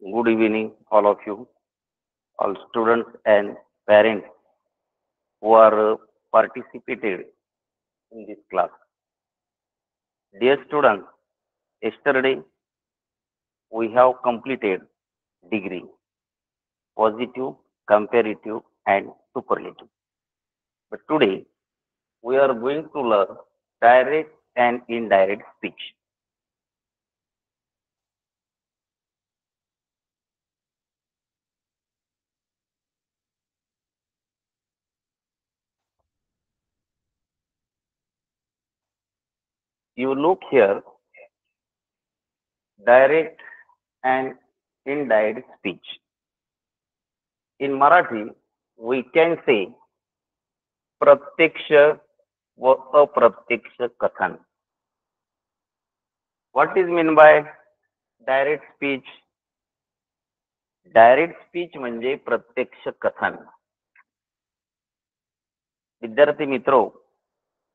Good evening, all of you, all students and parents who are participated in this class. Dear students, yesterday we have completed degree, positive, comparative, and superlative. But today we are going to learn direct and indirect speech. You look here, direct and indirect speech. In Marathi, we can say प्रत्यक्ष व अप्रत्यक्ष कथन. What is mean by direct speech? Direct speech म्हणजे प्रत्यक्ष कथन. विद्यार्थी मित्रो,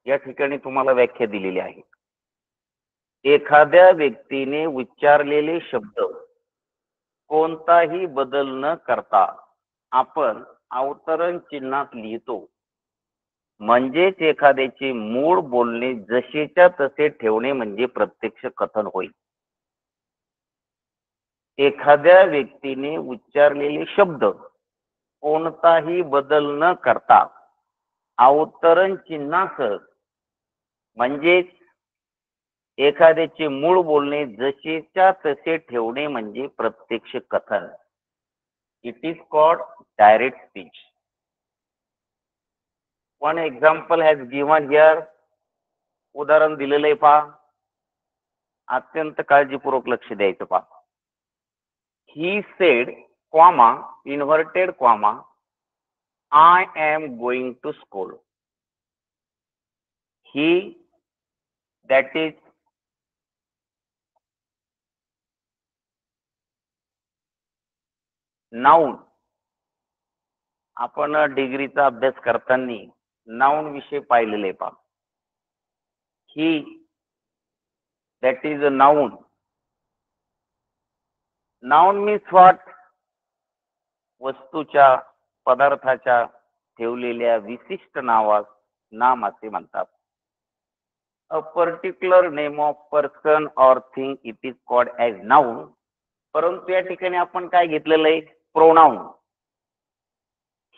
या ठिकाणी तुम्हाला व्याख्या दिलेली आहे. एखाद्या व्यक्तीने उच्चारलेले शब्द कोणताही बदल न करता आपण अवतरण चिन्हात लिहितो, म्हणजेच एखाद्याचे मूळ बोलणे जसेच्या तसे ठेवणे म्हणजे प्रत्यक्ष कथन होईल. एखाद्या व्यक्तीने उच्चारलेले शब्द कोणताही बदल न करता अवतरण चिन्हासह म्हणजेच एखाद्याचे मूळ बोलणे जसेच्या तसे ठेवणे म्हणजे प्रत्यक्ष कथन. It is called direct speech. One example has given here. उदाहरण दिलेलं आहे पहा. अत्यंत काळजीपूर्वक लक्ष द्यायचं पहा. He said comma inverted comma I am going to school. He that is noun. आपण डिग्रीचा अभ्यास करताना नाउन विषय पाहिलेले पहा. He that is a noun. Noun means what? वस्तूच्या पदार्थाच्या ठेवलेल्या विशिष्ट नावास नाम असे म्हणतात. A particular name of person or thing it is called as noun. परंतु या ठिकाणी आपण काय घेतलेलं आहे? Pronoun.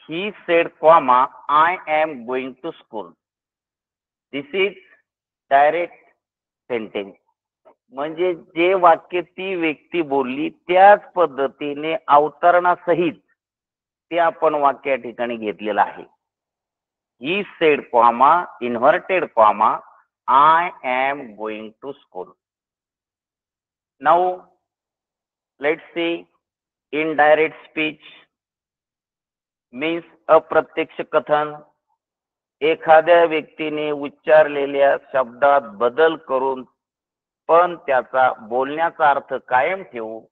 He said comma I am going to school. This is direct sentence. म्हणजे जे वाक्य ती व्यक्ती बोलली त्याच पद्धतीने अवतरणासहित ते आपण वाक्य या ठिकाणी घेतलेलं आहे. He said comma inverted comma I am going to school. Now let's see indirect speech means अप्रत्यक्ष कथन. एखाद्या व्यक्तीने उच्चारलेल्या शब्दात बदल करून पण त्याचा बोलण्याचा अर्थ कायम ठेवून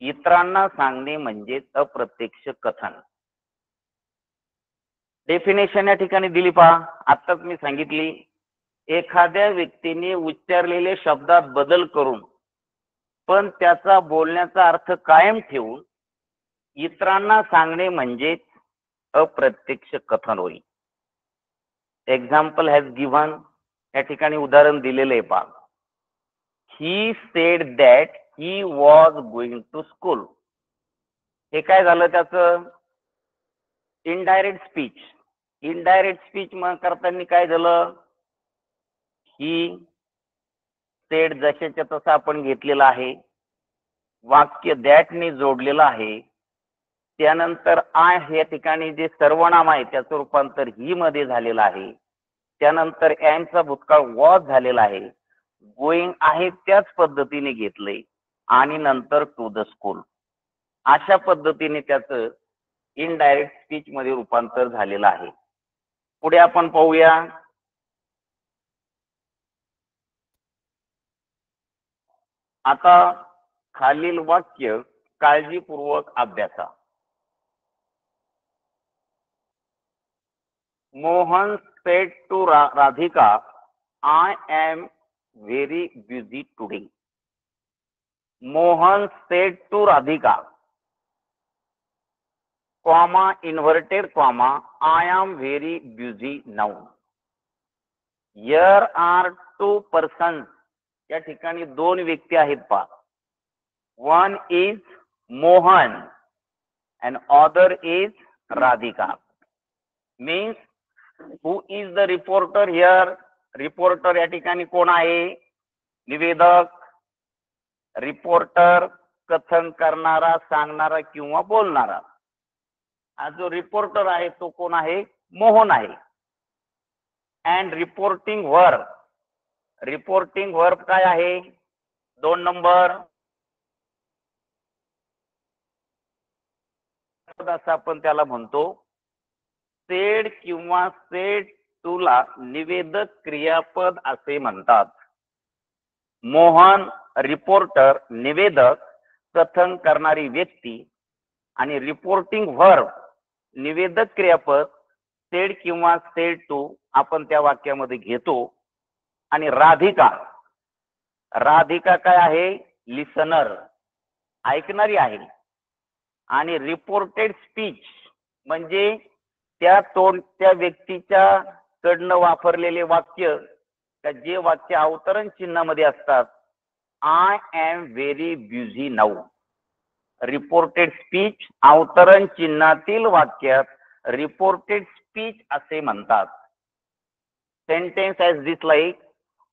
इतरांना सांगणे म्हणजे अप्रत्यक्ष कथन. डेफिनेशन या ठिकाणी दिली पहा. आत्ताच मी सांगितली. एखाद्या व्यक्तीने उच्चारलेल्या शब्दात बदल करून पण त्याचा बोलण्याचा अर्थ कायम ठेवून इतरांना सांगणे म्हणजे अप्रत्यक्ष कथन होईल. Example has given. या ठिकाणी उदाहरण दिलेले आहे पहा. He said that he was going to school. हे काय झालं? त्याचं इनडायरेक्ट स्पीच. इनडायरेक्ट स्पीच मग करताना काय झालं? ही सेड जशाच्या तसं आपण घेतलेलं आहे. वाक्य दॅटने जोडलेलं आहे. त्यानंतर आय हे ठिकाणी जे सर्वनाम आहे त्याचं रूपांतर ही मध्ये झालेलं आहे. त्यानंतर एमचा भूतकाळ वॉज झालेला आहे. गोइंग आहे त्याच पद्धतीने घेतलंय आणि नंतर टू द स्कूल. अशा पद्धतीने त्याचं इनडायरेक्ट स्पीच मध्ये रूपांतर झालेलं आहे. पुढे आपण पाहूया. आता खालील वाक्य काळजीपूर्वक अभ्यासा. Mohan said to Radhika I am very busy today. Mohan said to Radhika. Comma inverted comma I am very busy now. Here are two persons. या ठिकाणी दोन व्यक्ती आहेत पहा. One is Mohan and other is Radhika. Means who is the reporter here. Reporter या ठिकाणी कोण आहे? निवेदक. रिपोर्टर कथन करणारा, सांगणारा किंवा बोलणारा. हा जो रिपोर्टर आहे तो कोण आहे? मोहन आहे. And reporting verb. Reporting verb काय आहे? 2 नंबर. असं आपण त्याला म्हणतो. सेड किंवा सेड टू ला निवेदक क्रियापद असे म्हणतात. मोहन रिपोर्टर निवेदक, कथन करणारी व्यक्ती, आणि रिपोर्टिंग वर्ब निवेदक क्रियापद सेड किंवा सेड टू आपण त्या वाक्यामध्ये घेतो. आणि राधिका, राधिका काय आहे? लिसनर, ऐकणारी आहे. आणि रिपोर्टेड स्पीच म्हणजे त्या व्यक्तीच्या कडनं वापरलेले वाक्य, जे वाक्य अवतरण चिन्हामध्ये असतात. I am very busy now. Reported speech अवतरण चिन्हातील वाक्यात रिपोर्टेड स्पीच असे म्हणतात. Sentence as this like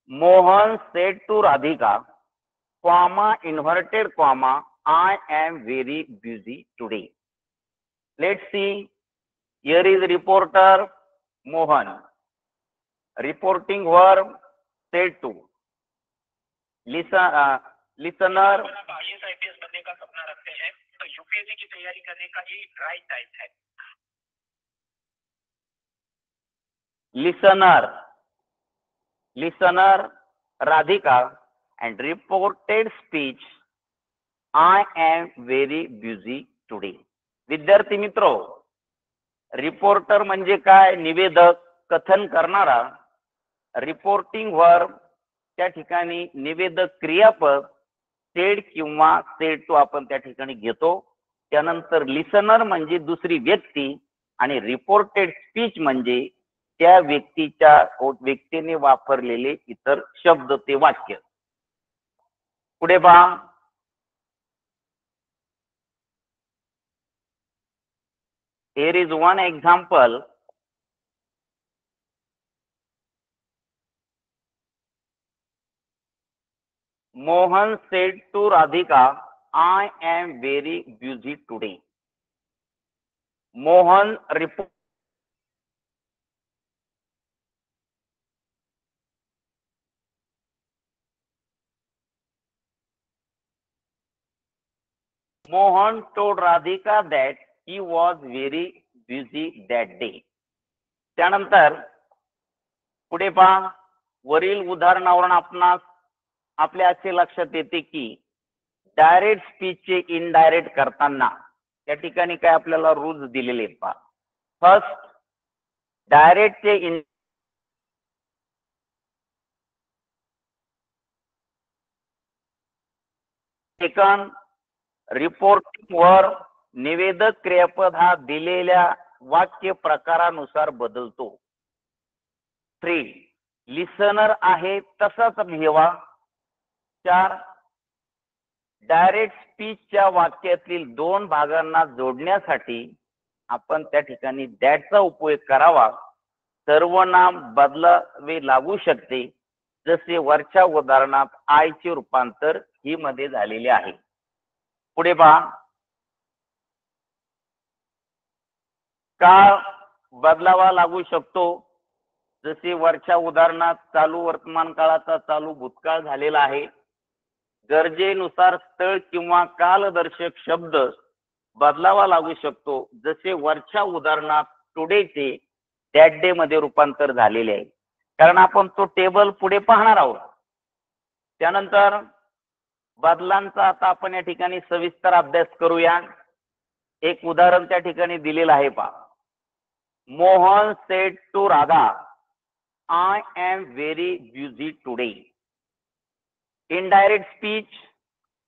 Mohan said to Radhika, comma inverted comma I am very busy today. Let's see. Here is reporter Mohan. Reporting verb said to. Listener. IAS बनने का सपना रखते हैं तो यूपीएससी की तैयारी करने का ही राइट टाइम है. Listener Radhika and reported speech I am very busy today. विद्यार्थी मित्रो, रिपोर्टर म्हणजे काय? निवेदक, कथन करणारा. रिपोर्टिंग वर्ब त्या ठिकाणी निवेदक क्रियापद सेड किंवा सेड टू आपण त्या ठिकाणी घेतो. त्यानंतर लिसनर म्हणजे दुसरी व्यक्ती, आणि रिपोर्टेड स्पीच म्हणजे त्या व्यक्तीने वापरलेले इतर शब्द, ते वाक्य. पुढे पहा. Here is one example. Mohan said to Radhika, I am very busy today. Mohan told Radhika that he was very busy that day. त्यानंतर पुढे पहा. वरील उदाहरणावरून आपणास आपल्या असे लक्षात येते की डायरेक्ट स्पीचचे इनडायरेक्ट करताना त्या ठिकाणी काय आपल्याला रूल्स दिलेले आहेत पहा. फर्स्ट, डायरेक्टचे इन सेकंड, रिपोर्टिंग वर्ब निवेदक क्रियापद हा दिलेल्या वाक्य प्रकारानुसार बदलतो. 3, लिसनर आहे तसाच लिहावा. 4, डायरेक्ट स्पीचच्या वाक्यातील 2 भागांना जोडण्यासाठी आपण त्या ठिकाणी दॅटचा उपयोग करावा. सर्वनाम बदलावे लागू शकते, जसे वरच्या उदाहरणात आय चे रूपांतर ही मध्ये झालेले आहे. पुढे पहा. काळ बदलावा लागू शकतो, जसे वरच्या उदाहरणात चालू वर्तमान काळाचा चालू भूतकाळ झालेला आहे. गरजेनुसार स्थळ किंवा कालदर्शक शब्द बदलावा लागू शकतो, जसे वरच्या उदाहरणात टुडेचे दॅट डे मध्ये रूपांतर झालेले आहे. कारण आपण तो टेबल पुढे पाहणार आहोत. त्यानंतर बदलांचा आता आपण या ठिकाणी सविस्तर अभ्यास करूया. एक उदाहरण त्या ठिकाणी दिलेलं आहे पहा. Mohan said to Radha, I am very busy today. Indirect speech,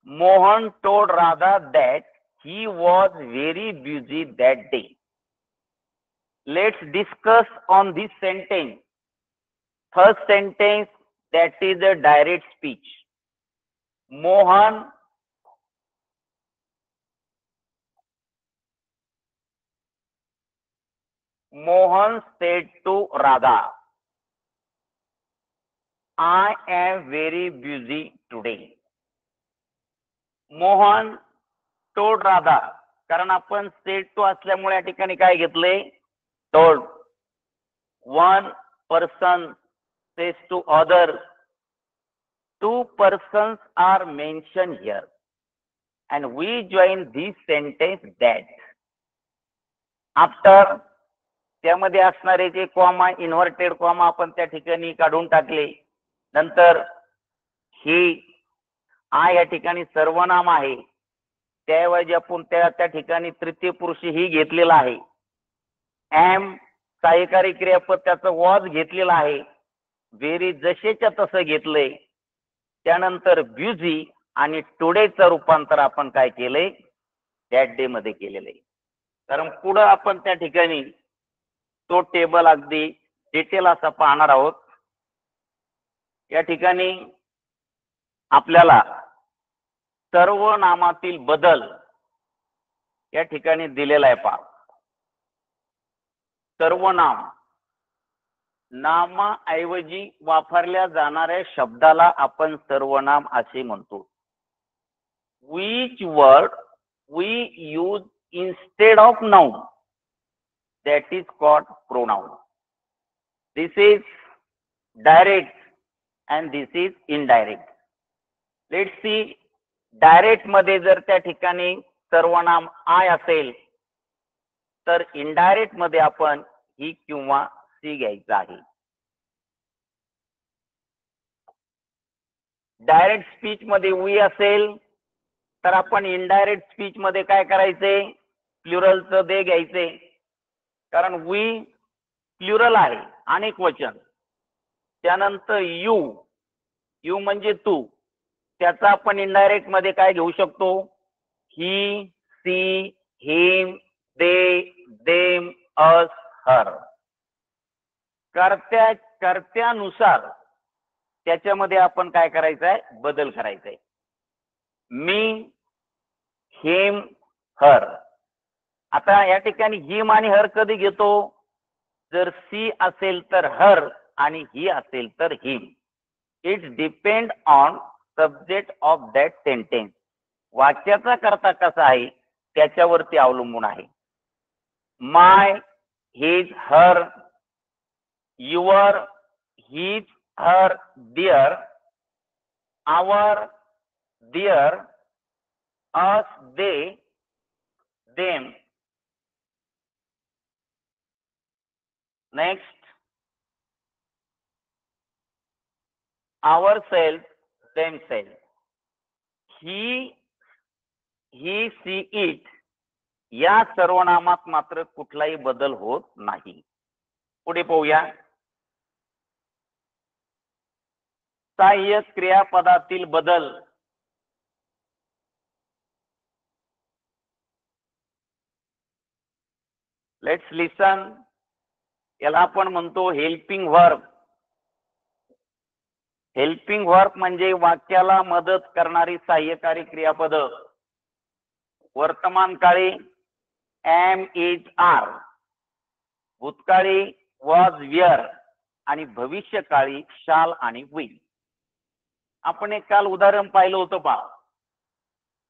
Mohan told Radha that he was very busy that day. Let's discuss on this sentence. First sentence, that is a direct speech. Mohan said to Radha, I am very busy today. Mohan told Radha, कारण आपण said to असल्यामुळे या ठिकाणी काय घेतले? Told. One person says to other. Two persons are mentioned here. And we join this sentence that. After त्यामध्ये असणारे जे कॉमा, इन्व्हर्टेड कॉमा आपण त्या ठिकाणी काढून टाकले. नंतर ही आ या ठिकाणी सर्वनाम आहे, त्याऐवजी आपण त्या ठिकाणी तृतीय पुरुष ही घेतलेला आहे. एम सहाय्यकारी क्रियापद त्याचं वॉज घेतलेलं आहे. व्हेरी जसेच्या तसं घेतलंय. त्यानंतर ब्युझी आणि टुडेचं रूपांतर आपण काय केलंय? दॅट डे मध्ये केलेलं आहे. कारण पुढं आपण त्या ठिकाणी तो टेबल अगदी डिटेल असा पाहणार आहोत. या ठिकाणी आपल्याला सर्वनामातील बदल या ठिकाणी दिलेला आहे. पहा, सर्वनाम नामाऐवजी वापरल्या जाणाऱ्या शब्दाला आपण सर्वनाम असे म्हणतो. Which word we use instead of noun, that is called pronoun. This is direct and this is indirect. Let's see, direct मध्ये जर त्या ठिकाणी सर्वनाम आय असेल तर इनडायरेक्ट मध्ये आपण ही किंवा सी घ्यायचं आहे. डायरेक्ट स्पीच मध्ये वी असेल तर आपण इनडायरेक्ट स्पीच मध्ये काय करायचे? प्लुरलचं दे घ्यायचे. कारण वी प्लुरल आहे, अनेक वचन. त्यानंतर यू म्हणजे तू, त्याचा आपण इनडायरेक्ट मध्ये काय घेऊ शकतो? ही, सी, हिम, दे, देम, अस, हर. कर्त्यानुसार त्याच्यामध्ये आपण काय करायचं आहे? बदल करायचा आहे. मी, हिम, हर. आता या ठिकाणी हिम आणि हर कधी घेतो? जर सी असेल तर हर आणि ही असेल तर him. It's depend on subject of that sentence. वाक्याचा करता कसा आहे त्याच्यावरती अवलंबून आहे. My, his, her, your, his, her, their, our, their, us, they, them. Next, ourselves, themselves. he, she, it या सर्वनामात मात्र कुठलाही बदल होत नाही. पुढे पाहूया. सहाय्यक क्रियापदातील बदल. लेट्स लिसन. याला आपण म्हणतो हेल्पिंग वर्ब. हेल्पिंग वर्ब म्हणजे वाक्याला मदत करणारी सहाय्यकारी क्रियापद. वर्तमान काळी एम, इज, आर, भूतकाळी वॉज, वेअर आणि भविष्यकाळी शाल आणि विल. आपण एक काल उदाहरण पाहिलं होतं पहा.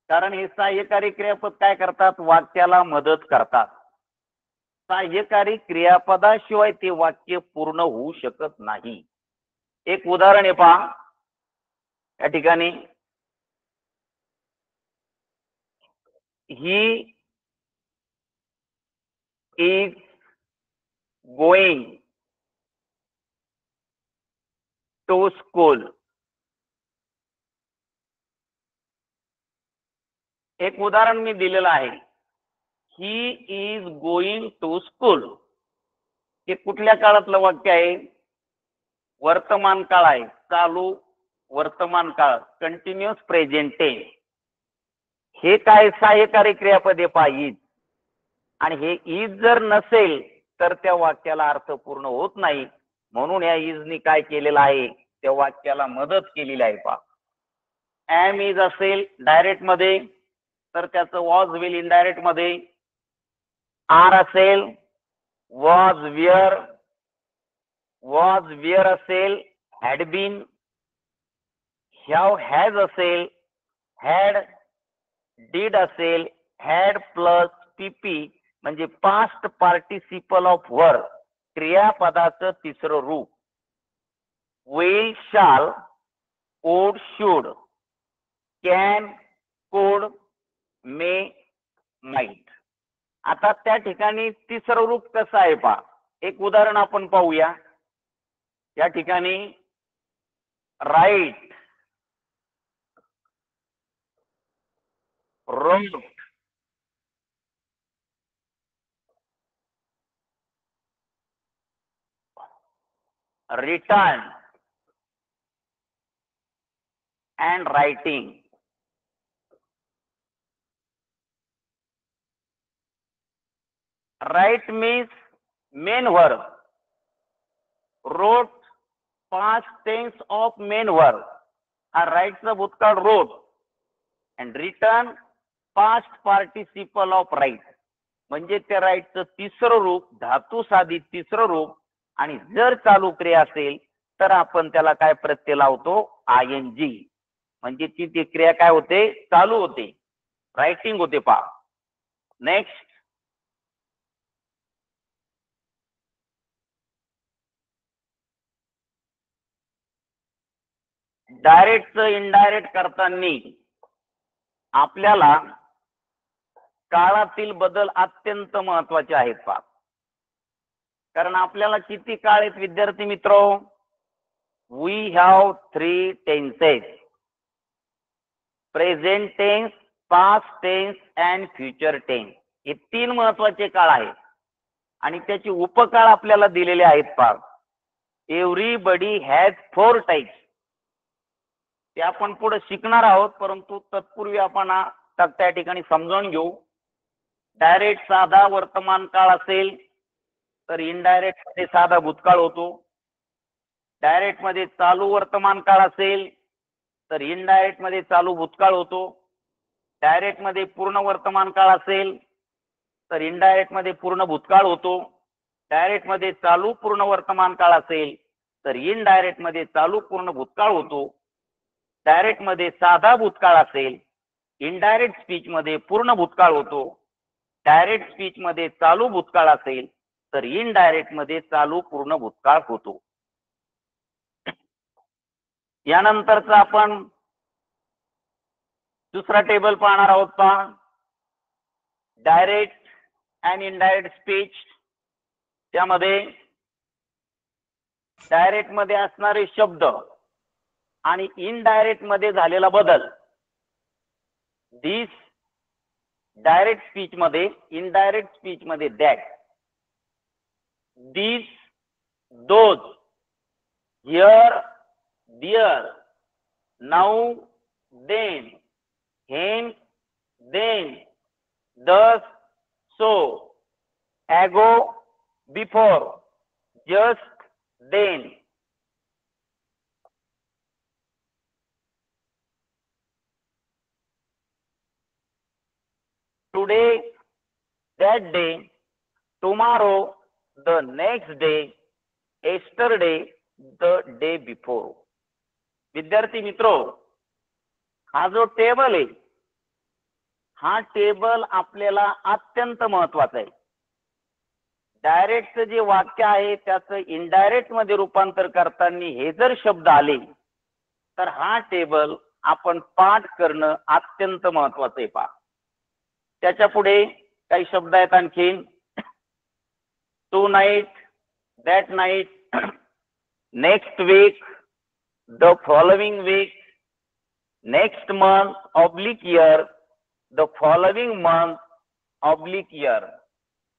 कारण हे सहाय्यकारी क्रियापद काय करतात? वाक्याला मदत करतात. सहाय्यकारी क्रियापदाशिवाय ते वाक्य पूर्ण होऊ शकत नाही. एक उदाहरण आहे पहा या ठिकाणी. He is going to school. एक उदाहरण मी दिलेलं आहे. He is going to school. हे कुठल्या काळातलं वाक्य आहे? वर्तमान काळ आहे. चालू वर्तमान काळ, कंटिन्युअस प्रेझेंट टेन्स. हे काय सहाय्यकारी क्रियापदे इज, आणि हे इज जर नसेल तर त्या वाक्याला अर्थ पूर्ण होत नाही. म्हणून या इजनी काय केलेलं आहे, त्या वाक्याला मदत केलेली आहे. पहा, एम इज असेल डायरेक्ट मध्ये तर त्याचं वॉज विल इनडायरेक्ट मध्ये, आर असेल वॉज विअर असेल हॅड बीन, हॅव हॅज असेल हॅड, डीड असेल हॅड प्लस पीपी म्हणजे पास्ट पार्टिसिपल ऑफ वर, क्रियापदाचं तिसरं रूप. विल, शाल, वुड, शुड, कॅन, कुड, मे, माइट. आता त्या ठिकाणी तिसरं रूप कसं आहे पहा, एक उदाहरण आपण पाहूया. या ठिकाणी write, wrote, written and writing. Write means main verb. Wrote past tense of main verb. Write चा भूतकाळ wrote and return past participle of write. म्हणजे त्या राईटचं तिसरं रूप, धातू साधित तिसरं रूप. आणि जर चालू क्रिया असेल तर आपण त्याला काय प्रत्यय लावतो, ING. म्हणजे ती क्रिया काय होते, चालू होते, रायटिंग होते. पहा नेक्स्ट, डायरेक्टचं इनडायरेक्ट करताना आपल्याला काळातील बदल अत्यंत महत्वाचे आहेत. पहा, कारण आपल्याला किती काळ आहेत विद्यार्थी मित्र, we have 3 tenses, present tense, past tense and future tense. हे 3 महत्वाचे काळ आहेत आणि त्याचे उपकाळ आपल्याला दिलेले आहेत. पहा, एव्हरीबडी हॅज 4 टाइप्स. ते आपण पुढे शिकणार आहोत, परंतु तत्पूर्वी आपण त्या ठिकाणी समजावून घेऊ. डायरेक्ट साधा वर्तमान काळ असेल तर इनडायरेक्ट मध्ये साधा भूतकाळ होतो. डायरेक्ट मध्ये चालू वर्तमान काळ असेल तर इनडायरेक्ट मध्ये चालू भूतकाळ होतो. डायरेक्ट मध्ये पूर्ण वर्तमान काळ असेल तर इनडायरेक्ट मध्ये पूर्ण भूतकाळ होतो. डायरेक्ट मध्ये चालू पूर्ण वर्तमान काळ असेल तर इनडायरेक्ट मध्ये चालू पूर्ण भूतकाळ होतो. डायरेक्ट मध्ये साधा भूतकाळ असेल, इनडायरेक्ट स्पीच मध्ये पूर्ण भूतकाळ होतो. डायरेक्ट स्पीच मध्ये चालू भूतकाळ असेल तर इनडायरेक्ट मध्ये चालू पूर्ण भूतकाळ होतो. यानंतरचा आपण दुसरा टेबल पाहणार आहोत. पहा, डायरेक्ट अँड इनडायरेक्ट स्पीच. त्यामध्ये डायरेक्ट मध्ये असणारे शब्द आणि इनडायरेक्ट मध्ये झालेला बदल. दिस डायरेक्ट स्पीच मध्ये, इनडायरेक्ट स्पीच मध्ये that, this, those, here, there, now, then, hence, then, thus, so, ago, before, just, then. Today, that day, tomorrow, the next day, yesterday, the day before. विद्यार्थी मित्रो, हा जो table आहे, हा table आपल्याला अत्यंत महत्वाचा आहे. डायरेक्टचं जे वाक्य आहे त्याचं इनडायरेक्ट मध्ये रूपांतर करताना हे जर शब्द आले तर हा टेबल आपण पाठ करणं अत्यंत महत्वाचं आहे. पहा, त्याच्या पुढे काही शब्द आहेत आणखीन. Tonight, that night, next week, the following week, next month oblique year, the following month oblique year,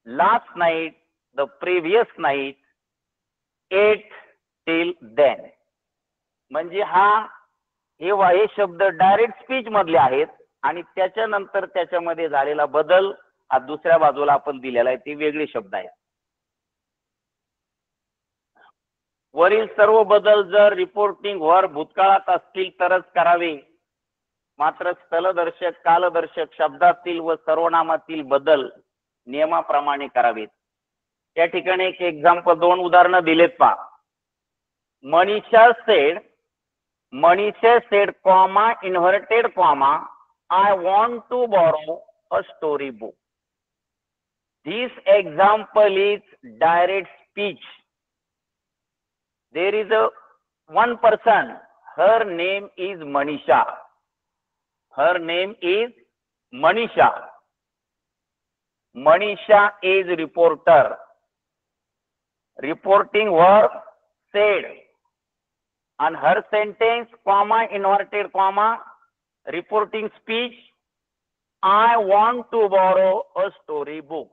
last night, the previous night, at till then. म्हणजे हे शब्द डायरेक्ट स्पीच मधले आहेत आणि त्याच्यानंतर त्याच्यामध्ये झालेला बदल हा दुसऱ्या बाजूला आपण दिलेला आहे, ती वेगळी शब्द आहे. वरील सर्व बदल जर रिपोर्टिंग वर भूतकाळात असतील तरच करावे, मात्र स्थलदर्शक कालदर्शक शब्दातील व सर्वनामातील बदल नियमाप्रमाणे करावेत. या ठिकाणी एक एक्झाम्पल, 2 उदाहरणं दिलेत पहा. Manisha said comma inverted comma I want to borrow a story book. This example is direct speech. There is one person, her name is Manisha. Her name is Manisha. Manisha is reporter. Reporting verb said. And her sentence, comma, inverted comma, reporting speech, I want to borrow a story book.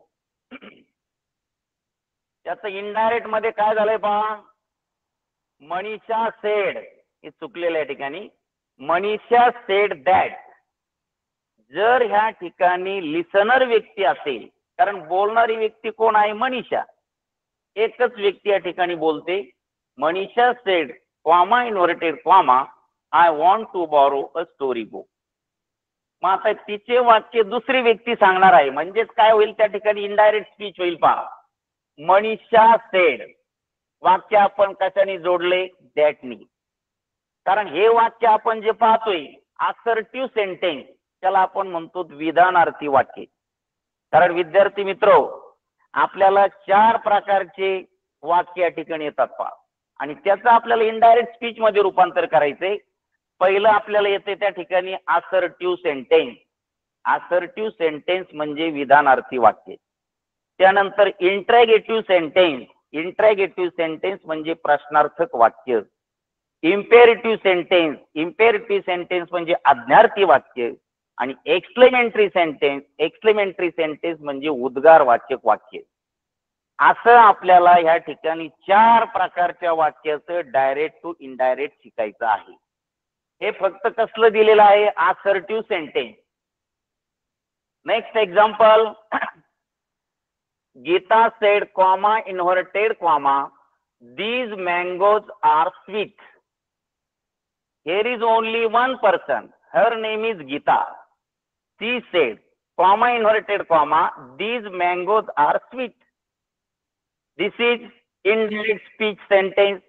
त्याचं indirect मध्ये काय झालंय पहा. Manisha sed, हे चुकलेलं आहे ठिकाणी. Manisha sed that. जर ह्या ठिकाणी लिसनर व्यक्ती असेल, कारण बोलणारी व्यक्ती कोण आहे, मनीषा. एकच व्यक्ती या ठिकाणी बोलते. Manisha said comma inverted comma I want to borrow a story book. मग आता तिचे वाक्य दुसरी व्यक्ती सांगणार आहे, म्हणजेच काय होईल, त्या ठिकाणी इनडायरेक्ट स्पीच होईल पहा. मनीषा सेड वाक्य आपण कशाने जोडले, दॅटनी. कारण हे वाक्य आपण जे पाहतोय असर्टिव्ह सेंटेन्स, त्याला आपण म्हणतो विधानार्थी वाक्य. कारण विद्यार्थी मित्र, आपल्याला 4 प्रकारचे वाक्य या ठिकाणी येतात पहा, आणि त्याचं आपल्याला इनडायरेक्ट स्पीच मध्ये रूपांतर करायचंय. पहिलं आपल्याला येते त्या ठिकाणी असर्टिव्ह सेंटेन्स. असर्टिव्ह सेंटेन्स म्हणजे विधानार्थी वाक्य. त्यानंतर इंट्रॅगेटिव्ह सेंटेन्स. इंट्रॅगेटिव्ह सेंटेन्स म्हणजे प्रश्नार्थक वाक्य. Imperative sentence. इम्पेरेटिव्ह सेंटेन्स म्हणजे आज्ञार्थी वाक्य. आणि एक्सक्लेमेंटरी सेंटेन्स. एक्सक्लेमेंटरी सेंटेन्स म्हणजे उद्गारवाचक वाक्य. असं आपल्याला ह्या ठिकाणी 4 प्रकारच्या वाक्याचं डायरेक्ट टू इनडायरेक्ट शिकायचं आहे. हे फक्त कसलं दिलेलं आहे, assertive sentence. Next example, Geeta said comma inverted comma these mangoes are sweet. Here is only one person, her name is Gita. She said comma inverted comma these mangoes are sweet. This is indirect speech sentence.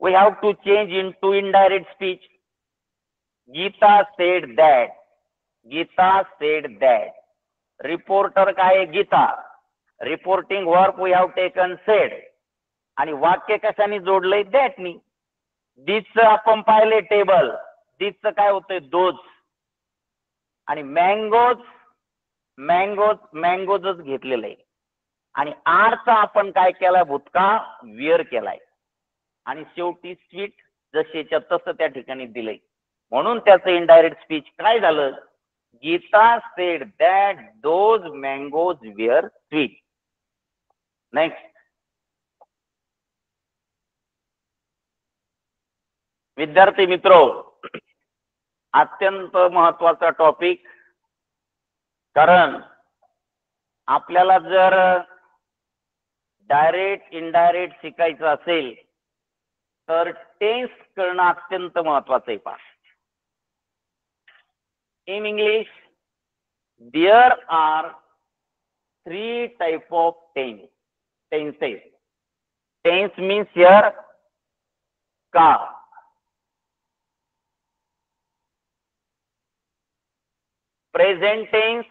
We have to change into indirect speech. Gita said that. Gita said that. Reporter काय आहे, Gita. Reporting verb we have taken said. आणि वाक्य कशाने जोडलंय, दॅटनी. दिसचं आपण पाहिले table. दिसचं काय होतंय, those. आणि मँगोज, मँगोज, मँगोजच घेतलेलं आहे. आणि आरचा आपण काय केलाय, भूतकाळ विअर केलाय. आणि शेवटी स्वीट जसेच्या तसं त्या ठिकाणी दिलंय. म्हणून त्याचं इनडायरेक्ट स्पीच काय झालं, Geeta said that those mangoes were sweet. Next, विद्यार्थी मित्रो, अत्यंत महत्वाचा टॉपिक. कारण आपल्याला जर डायरेक्ट इनडायरेक्ट शिकायचं असेल तर टेन्स करणं अत्यंत महत्वाचं आहे पहा. In English there are 3 type of tenses. Tense means here का. प्रेझेंट टेन्स,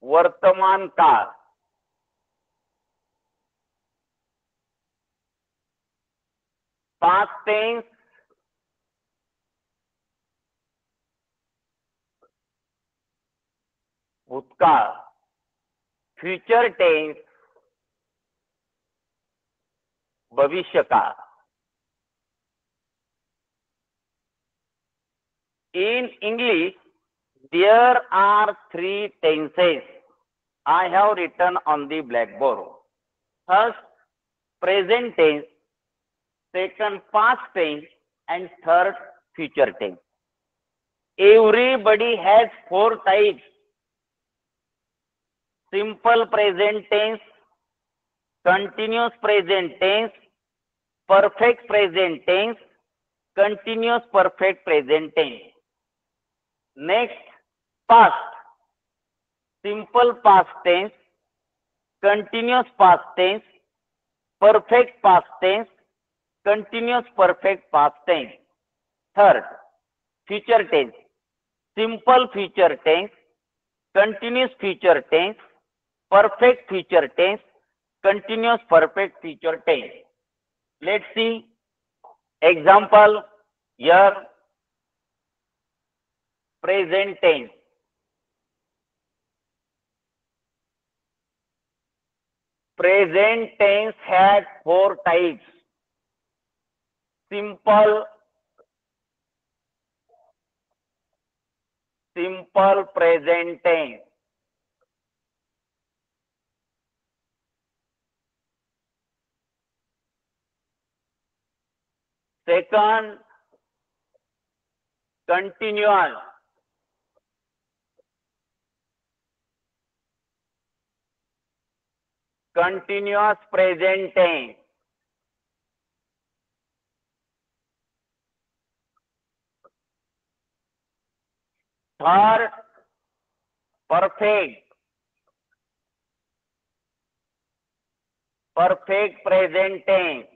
वर्तमान काळ. पास्ट टेन्स, भूतकाळ. फ्युचर टेन्स, भविष्यकाळ. In English, there are 3 tenses. I have written on the blackboard. First, present tense. Second, past tense. And third, future tense. Everybody has four types: simple present tense, continuous present tense, perfect present tense, continuous perfect present tense. Next, past: simple past tense, continuous past tense, perfect past tense, continuous perfect past tense. Third, future tense: simple future tense, continuous future tense, perfect future tense, continuous perfect future tense. Let's see example here. Present tense: present tense has four types: simple present tense, second, continuous, present tense, third, perfect present tense,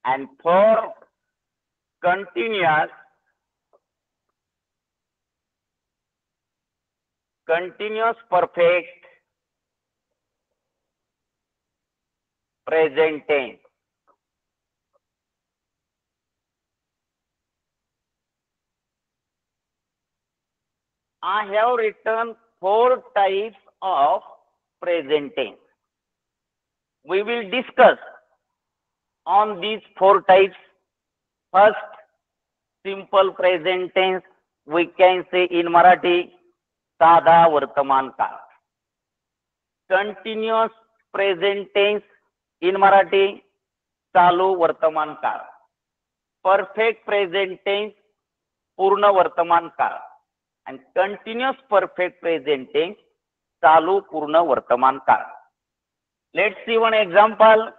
and fourth, continuous perfect present tense. I have written four types of present tense. We will discuss on these four types. First, simple present tense, we can say in Marathi, साधा वर्तमान काळ. Continuous present tense, in Marathi, चालू वर्तमान काळ. Perfect present tense, पूर्ण वर्तमान काळ. And continuous perfect present tense, चालू पूर्ण वर्तमान काळ. Let's see one example.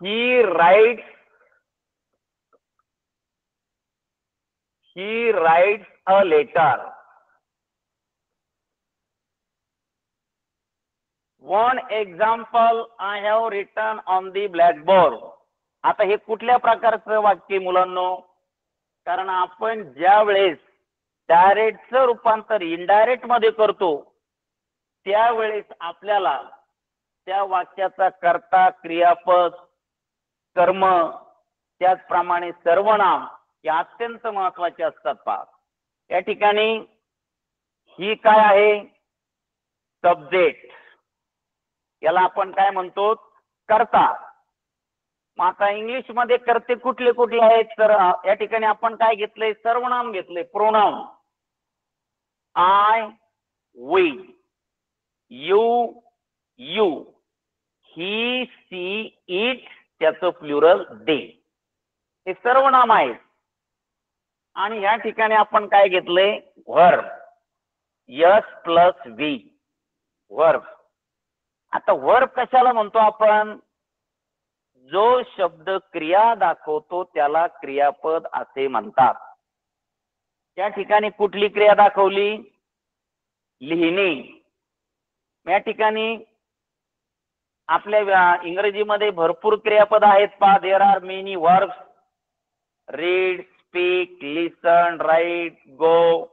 He writes a letter. One example I have written on the blackboard. आता हे कुठल्या प्रकारचं वाक्य मुलांनो? कारण आपण ज्या वेळेस डायरेक्टचं रूपांतर इनडायरेक्ट मध्ये करतो त्यावेळेस आपल्याला त्या वाक्याचा कर्ता, क्रियापद, कर्म, त्याचप्रमाणे सर्वनाम हे अत्यंत महत्त्वाचे असतात. पहा या ठिकाणी ही काय आहे? सब्जेक्ट. याला आपण काय म्हणतो? कर्ता. आता इंग्लिश मध्ये कर्ते कुठले कुठले आहेत? तर या ठिकाणी आपण काय घेतलंय? सर्वनाम घेतलंय, pronoun. I, we, you, he, she, it, त्याचं प्लुरल दे, हे सर्वनाम आहेत. आणि या ठिकाणी आपण काय घेतलंय? Verb. S plus V, verb. आता व्हर्ब कशाला म्हणतो आपण? जो शब्द क्रिया दाखवतो त्याला क्रियापद असे म्हणतात. त्या ठिकाणी कुठली क्रिया दाखवली? लिहिणे. या ठिकाणी आपल्या इंग्रजीमध्ये भरपूर क्रियापद आहेत. पहा, there are many verbs: read, speak, listen, write, go,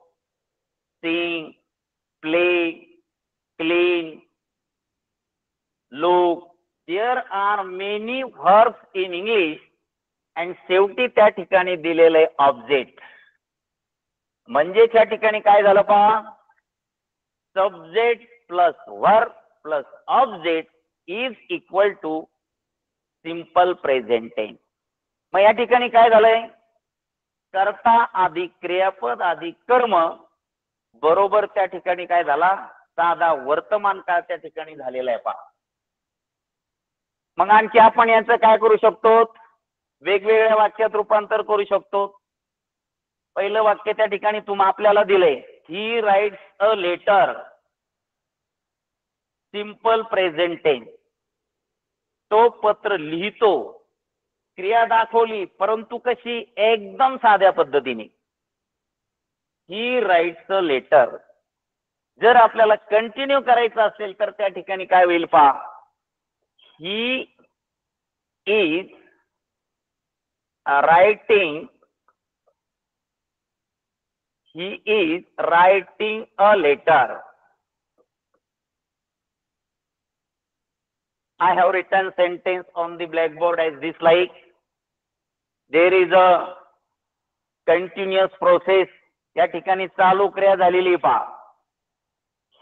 sing, play, clean, look. There are many verbs in English and शेवटी त्या ठिकाणी दिलेले ऑब्जेक्ट. म्हणजे त्या ठिकाणी काय झालं पहा? Subject plus verb plus object is equal to simple present tense. मग या ठिकाणी काय झालंय? कर्ता अधिक क्रियापद अधिक कर्म बरोबर त्या ठिकाणी काय झाला? साधा वर्तमान काळ त्या ठिकाणी झालेला आहे पहा. मग आणखी आपण याचं काय करू शकतो, वेगवेगळ्या वाक्यात रूपांतर करू शकतो. पहिलं वाक्य त्या ठिकाणी आपल्याला दिलंय, he writes a letter, simple present tense. तो पत्र लिहितो, क्रिया दाखवली परंतु कशी, एकदम साध्या पद्धतीने. ही राईट्स अ लेटर. जर आपल्याला कंटिन्यू करायचं असेल तर त्या ठिकाणी काय होईल पहा, ही is writing, he is writing a letter. I have written sentence on the blackboard as this like, there is a continuous process. या ठिकाणी चालू क्रिया झालेली पहा.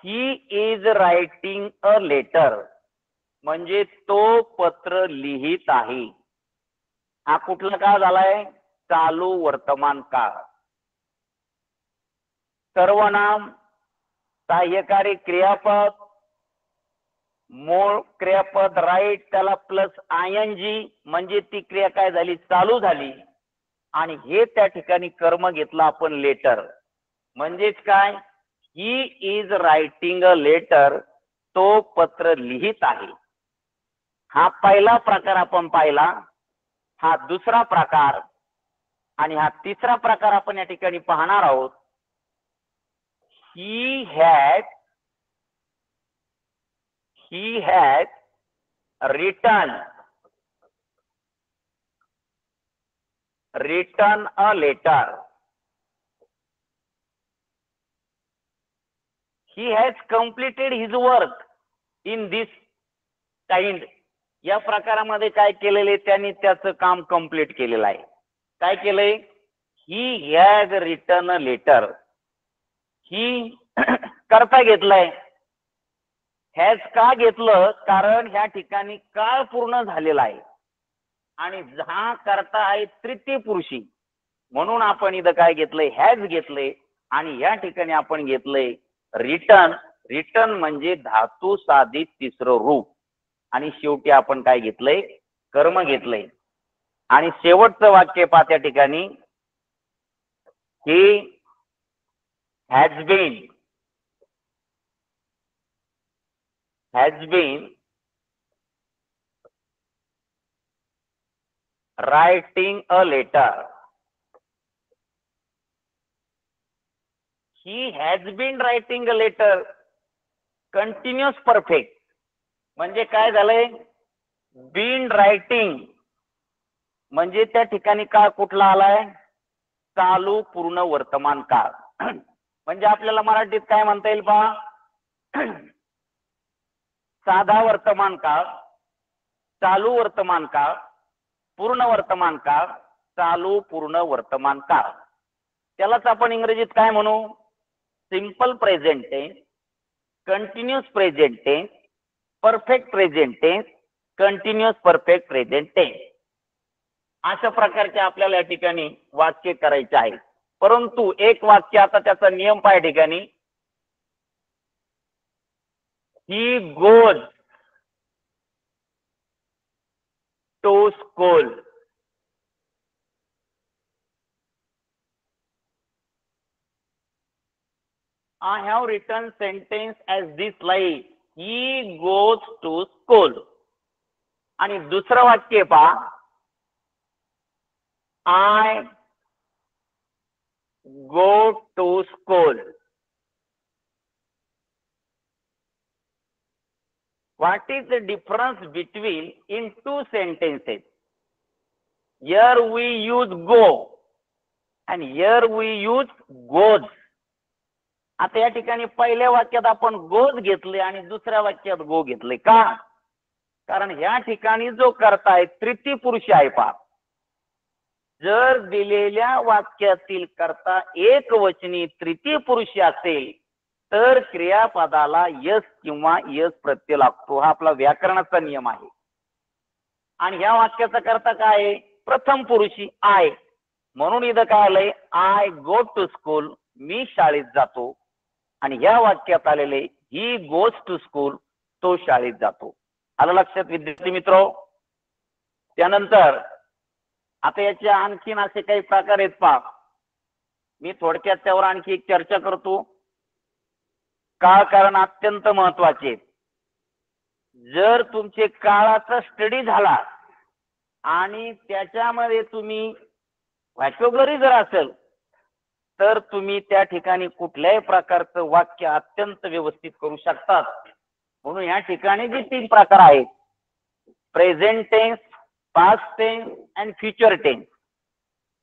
he is writing a letter म्हणजे तो पत्र लिहित आहे. हा कुठला काळ झालाय, चालू वर्तमान काळ. सर्वनाम, सहाय्यकारी क्रियापद, मूळ क्रियापद राईट, त्याला प्लस आयएनजी म्हणजे ती क्रिया काय झाली, चालू झाली. आणि हे त्या ठिकाणी कर्म घेतलं आपण लेटर. म्हणजेच काय, he is writing a letter, तो पत्र लिहित आहे. हा पहिला प्रकार आपण पाहिला. हा दुसरा प्रकार आणि हा तिसरा प्रकार आपण या ठिकाणी पाहणार आहोत. he had written a letter. He has completed his work in this kind. या प्रकारामध्ये काय केलेले, त्यांनी त्याचं काम कंप्लीट केलेलं आहे. काय केलंय, he has written a letter. ही करता घेतलाय. हॅज का घेतलं, कारण ह्या ठिकाणी काळ पूर्ण झालेला आहे आणि हा करता आहे तृतीय पुरुषी, म्हणून आपण इथं काय घेतलंय, हॅज घेतलंय. आणि या ठिकाणी आपण घेतलंय रिटर्न. रिटर्न म्हणजे धातू साधित तिसरं रूप. आणि शेवटी आपण काय घेतलंय, कर्म घेतलंय. आणि शेवटचं वाक्य पहा त्या ठिकाणी, ही has been writing a letter. He has been writing a letter. Continuous perfect म्हणजे काय झालंय, been writing म्हणजे त्या ठिकाणी काळ कुठला आलाय, चालू पूर्ण वर्तमान काळ. म्हणजे आपल्याला मराठीत काय म्हणता येईल पहा, साधा वर्तमान काळ, चालू वर्तमान काळ, पूर्ण वर्तमान काळ, चालू पूर्ण वर्तमान काळ. त्यालाच आपण इंग्रजीत काय म्हणू, simple present tense, continuous present tense, perfect present tense, continuous perfect present tense. अशा प्रकारचे आपल्याला या ठिकाणी वाक्य करायचे आहे. परंतु एक वाक्य आता त्याचा नियम पाय ठिकाणी, he goes to school. I have written sentence as this like, he goes to school. आणि दुसरं वाक्य पहा, I go to school. What is the difference between in two sentences? Here we use go and here we use goes. आता या ठिकाणी पहिल्या वाक्यात आपण गोज घेतले आणि दुसऱ्या वाक्यात गो घेतले. का, कारण या ठिकाणी जो कर्ता आहे तृतीय पुरुष आहे पहा. जर दिलेल्या वाक्यातील कर्ता एकवचनी तृतीय पुरुषी असेल तर क्रियापदाला यस किंवा यस प्रत्यय लागतो. हा आपला व्याकरणाचा नियम आहे. आणि ह्या वाक्याचा कर्ता काय आहे, प्रथम पुरुषी आय. म्हणून इथं काय आलंय, आय गो टू स्कूल, मी शाळेत जातो. आणि ह्या वाक्यात आलेले ही गोज टू स्कूल, तो शाळेत जातो. आलं लक्षात विद्यार्थी मित्र? त्यानंतर आता याचे आणखीन असे काही प्रकार आहेत पहा. मी थोडक्यात त्यावर आणखी एक चर्चा करतो. काळ कारण अत्यंत महत्वाचे. जर तुमचे काळाचा स्टडी झाला आणि त्याच्यामध्ये तुम्ही व्हॅकॅब्युलरी जर असेल तर तुम्ही त्या ठिकाणी कुठल्याही प्रकारचं वाक्य अत्यंत व्यवस्थित करू शकतात. म्हणून या ठिकाणी जे 3 प्रकार आहेत, present tense, past tense and future tense.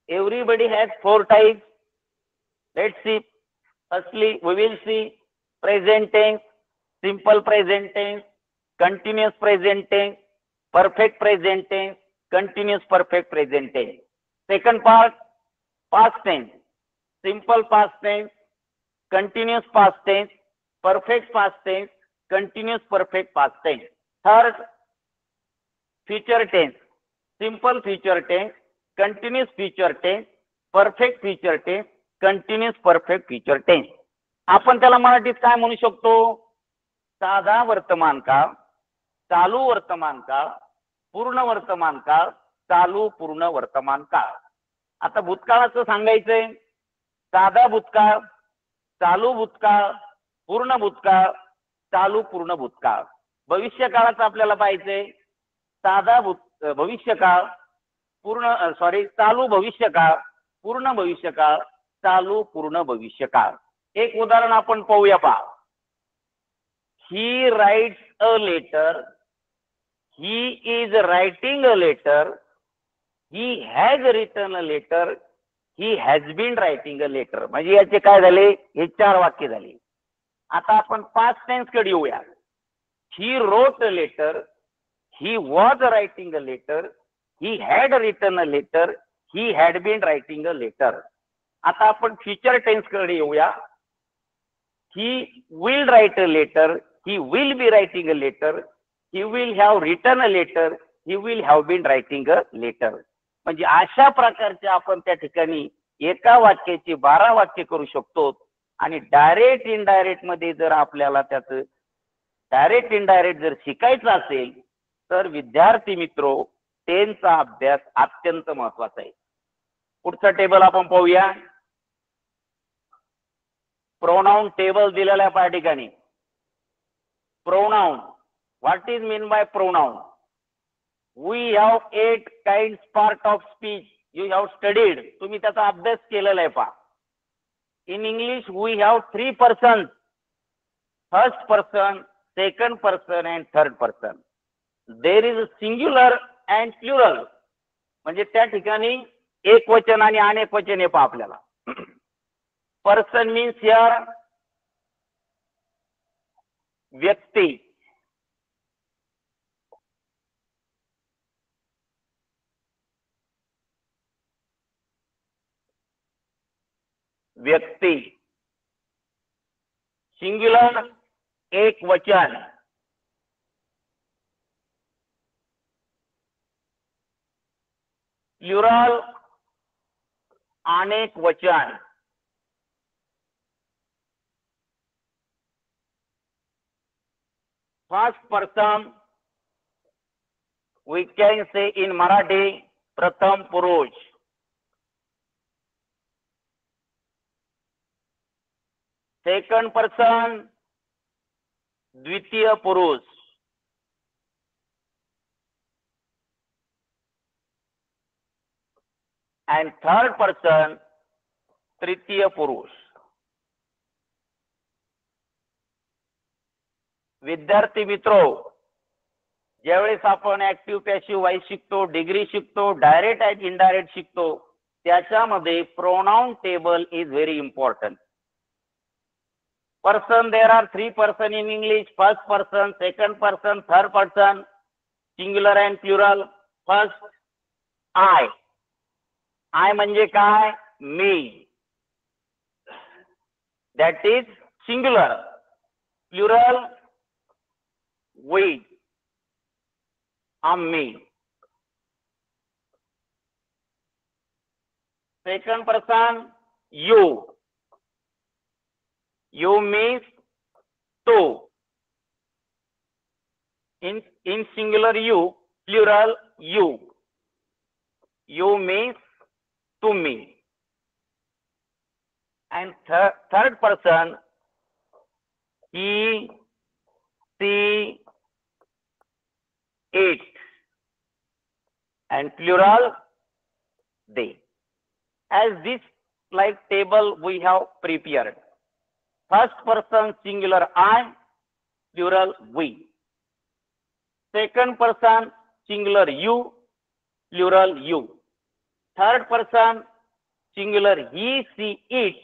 Everybody has 4 types. Let's see. Firstly we will see present tense, simple present tense, continuous present tense, perfect present tense, continuous perfect present tense. Second part, past tense, simple past tense, continuous past tense, perfect past tense, continuous perfect past tense. Third, future tense, simple future tense, continuous future tense, perfect future tense, continuous perfect future tense. आपण त्याला मराठीत काय म्हणू शकतो? साधा वर्तमान काळ, चालू वर्तमान काळ, पूर्ण वर्तमान काळ, चालू पूर्ण वर्तमान काळ. आता भूतकाळाचं सांगायचंय, साधा भूतकाळ, चालू भूतकाळ, पूर्ण भूतकाळ, चालू पूर्ण भूतकाळ. भविष्यकाळाचं आपल्याला पाहिजे, साधा भविष्यकाळ, चालू भविष्यकाळ, पूर्ण भविष्यकाळ, चालू पूर्ण भविष्यकाळ. एक उदाहरण आपण पाहूया पहा. He writes a letter, he is writing a letter, he has written a letter, he has been writing a letter. म्हणजे याचे काय झाले? हे 4 वाक्य झाले. आता आपण पास्ट टेन्स कडे येऊया. he wrote a letter, he was writing a letter, he had written a letter, he had been writing a letter. आता आपण फ्युचर टेन्स कडे येऊया. he will write a letter, he will be writing a letter, he will have written a letter, he will have been writing a letter. म्हणजे अशा प्रकारचे आपण त्या ठिकाणी एका वाक्याची 12 वाक्य करू शकतो. आणि डायरेक्ट इनडायरेक्ट मध्ये जर आपल्याला त्याचं डायरेक्ट इनडायरेक्ट जर शिकायचं असेल तर विद्यार्थी मित्रो, टेन्सचा अभ्यास अत्यंत महत्वाचा आहे. पुढचं टेबल आपण पाहूया. प्रोनाउन टेबल दिलेला आहे या ठिकाणी. Pronoun, what is mean by pronoun? We have 8 kinds part of speech. You have studied. तुम्ही त्याचा अभ्यास केलेला आहे पहा. In English we have 3 persons, first person, second person and third person. There is a singular and plural. म्हणजे त्या ठिकाणी एक वचन आणि अनेक वचन आहे पहा आपल्याला. Person means here व्यक्ती. व्यक्ती. सिंग्युलर एक वचन. प्लुरल अनेक वचन. First person we can say in Marathi प्रथम पुरुष. सेकंड पर्सन द्वितीय पुरुष. and third person तृतीय पुरुष. विद्यार्थी मित्रो, ज्यावेळेस आपण ऍक्टिव्ह पॅसिव्ह वाईस शिकतो, डिग्री शिकतो, डायरेक्ट आणि इनडायरेक्ट शिकतो, त्याच्यामध्ये pronoun table is very important. Person, there are 3 person in English. First person, second person, third person, singular and plural. First I. I म्हणजे काय? मी. That is singular. Plural we, आम्ही. Second person you. You means तो. In singular you, plural you. You means to me. And third person, he, she, it. And plural, they. As this slide table we have prepared. First person singular I, plural we. Second person singular you, plural you. Third person singular he, she, it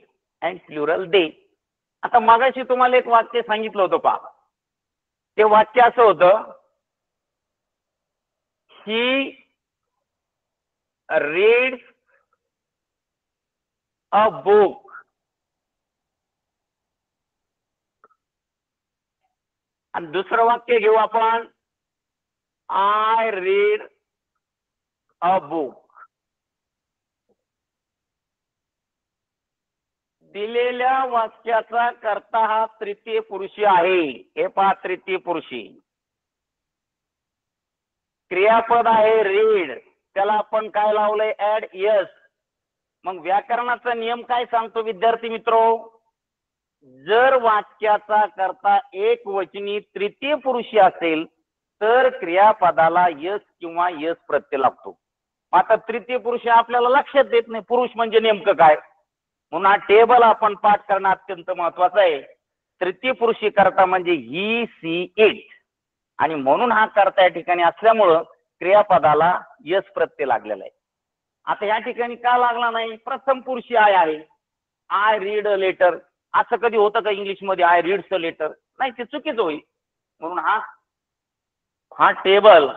and plural they. आता मगाशी तुम्हाला एक वाक्य सांगितलं होतं पहा. ते वाक्य असं होतं, he reads a book. आणि दुसरं वाक्य घेऊ आपण, I read a book. दिलेल्या वाक्याचा कर्ता हा तृतीय पुरुषी आहे. हे पहा, तृतीय पुरुषी. क्रियापद आहे रीड, त्याला आपण काय लावलंय, ऍड यस. मग व्याकरणाचा नियम काय सांगतो विद्यार्थी मित्रो, जर वाक्याचा कर्ता एक वचनी तृतीय पुरुषी असेल तर क्रियापदाला यस किंवा यस प्रत्यय लागतो. आता तृतीय पुरुष आपल्याला लक्षात देत नाही पुरुष म्हणजे नेमकं काय, म्हणून हा टेबल आपण पाठ करणं अत्यंत महत्वाचं आहे. तृतीय पुरुषी कर्ता म्हणजे ही, सी, इट, आणि म्हणून हा कर्ता या ठिकाणी असल्यामुळं क्रियापदाला यस प्रत्यय लागलेला आहे. आता या ठिकाणी का लागला नाही, प्रथम पुरुषी आय आहे. आय रीड अ लेटर, असं कधी होतं का इंग्लिश मध्ये, आय रीड्स अ लेटर? नाही, ते चुकीचं होईल. म्हणून हा टेबल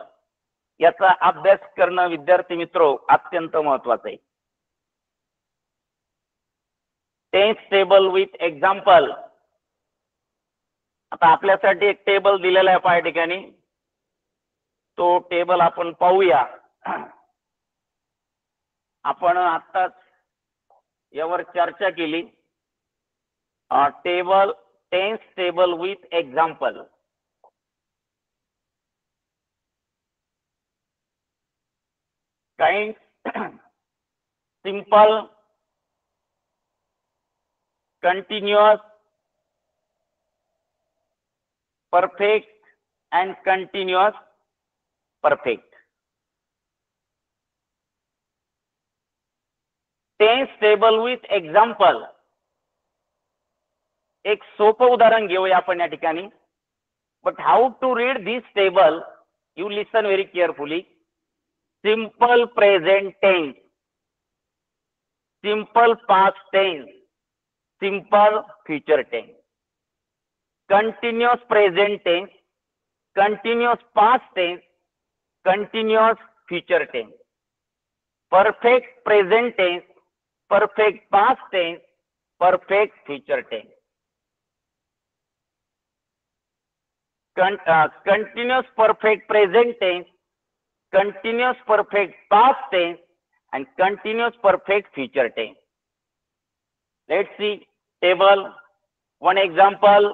याचा अभ्यास करणं विद्यार्थी मित्रो अत्यंत महत्वाचं आहे. Tense table with example. आता आपल्यासाठी एक टेबल दिलेला आहे पहा ठिकाणी, तो टेबल आपण पाहूया. आपण आत्ताच यावर चर्चा केली. Table, tense table with example. Kind, simple, continuous, perfect and continuous perfect. Tense table with example. एक सोपं उदाहरण घेऊया आपण या ठिकाणी. But how to read this table? You listen very carefully. Simple present tense, simple past tense, simple future tense, continuous present tense, continuous past tense, continuous future tense, perfect present tense, perfect past tense, perfect future tense. Continuous perfect present tense, continuous perfect past tense and continuous perfect future tense. Let's see table. One example.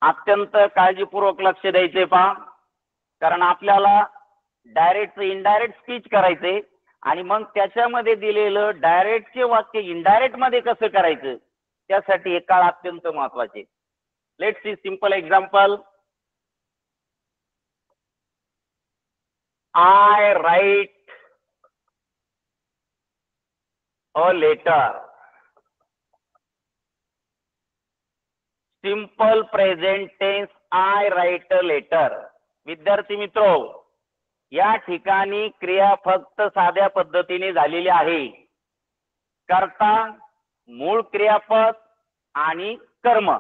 अत्यंत काळजीपूर्वक लक्ष द्यायचे पहा, कारण आपल्याला direct indirect speech करायचे आणि मग त्याच्यामध्ये दिलेलं डायरेक्टचे वाक्य इनडायरेक्ट मध्ये कसं करायचं त्यासाठी हे काळ अत्यंत महत्वाचे. Let's see simple example. I write a letter. Simple present tense, I write a letter. विद्यार्थी मित्रो, या ठिकाणी क्रिया फक्त साध्या पद्धतीने झालेली आहे. कर्ता, मूळ क्रियापद आणि कर्म,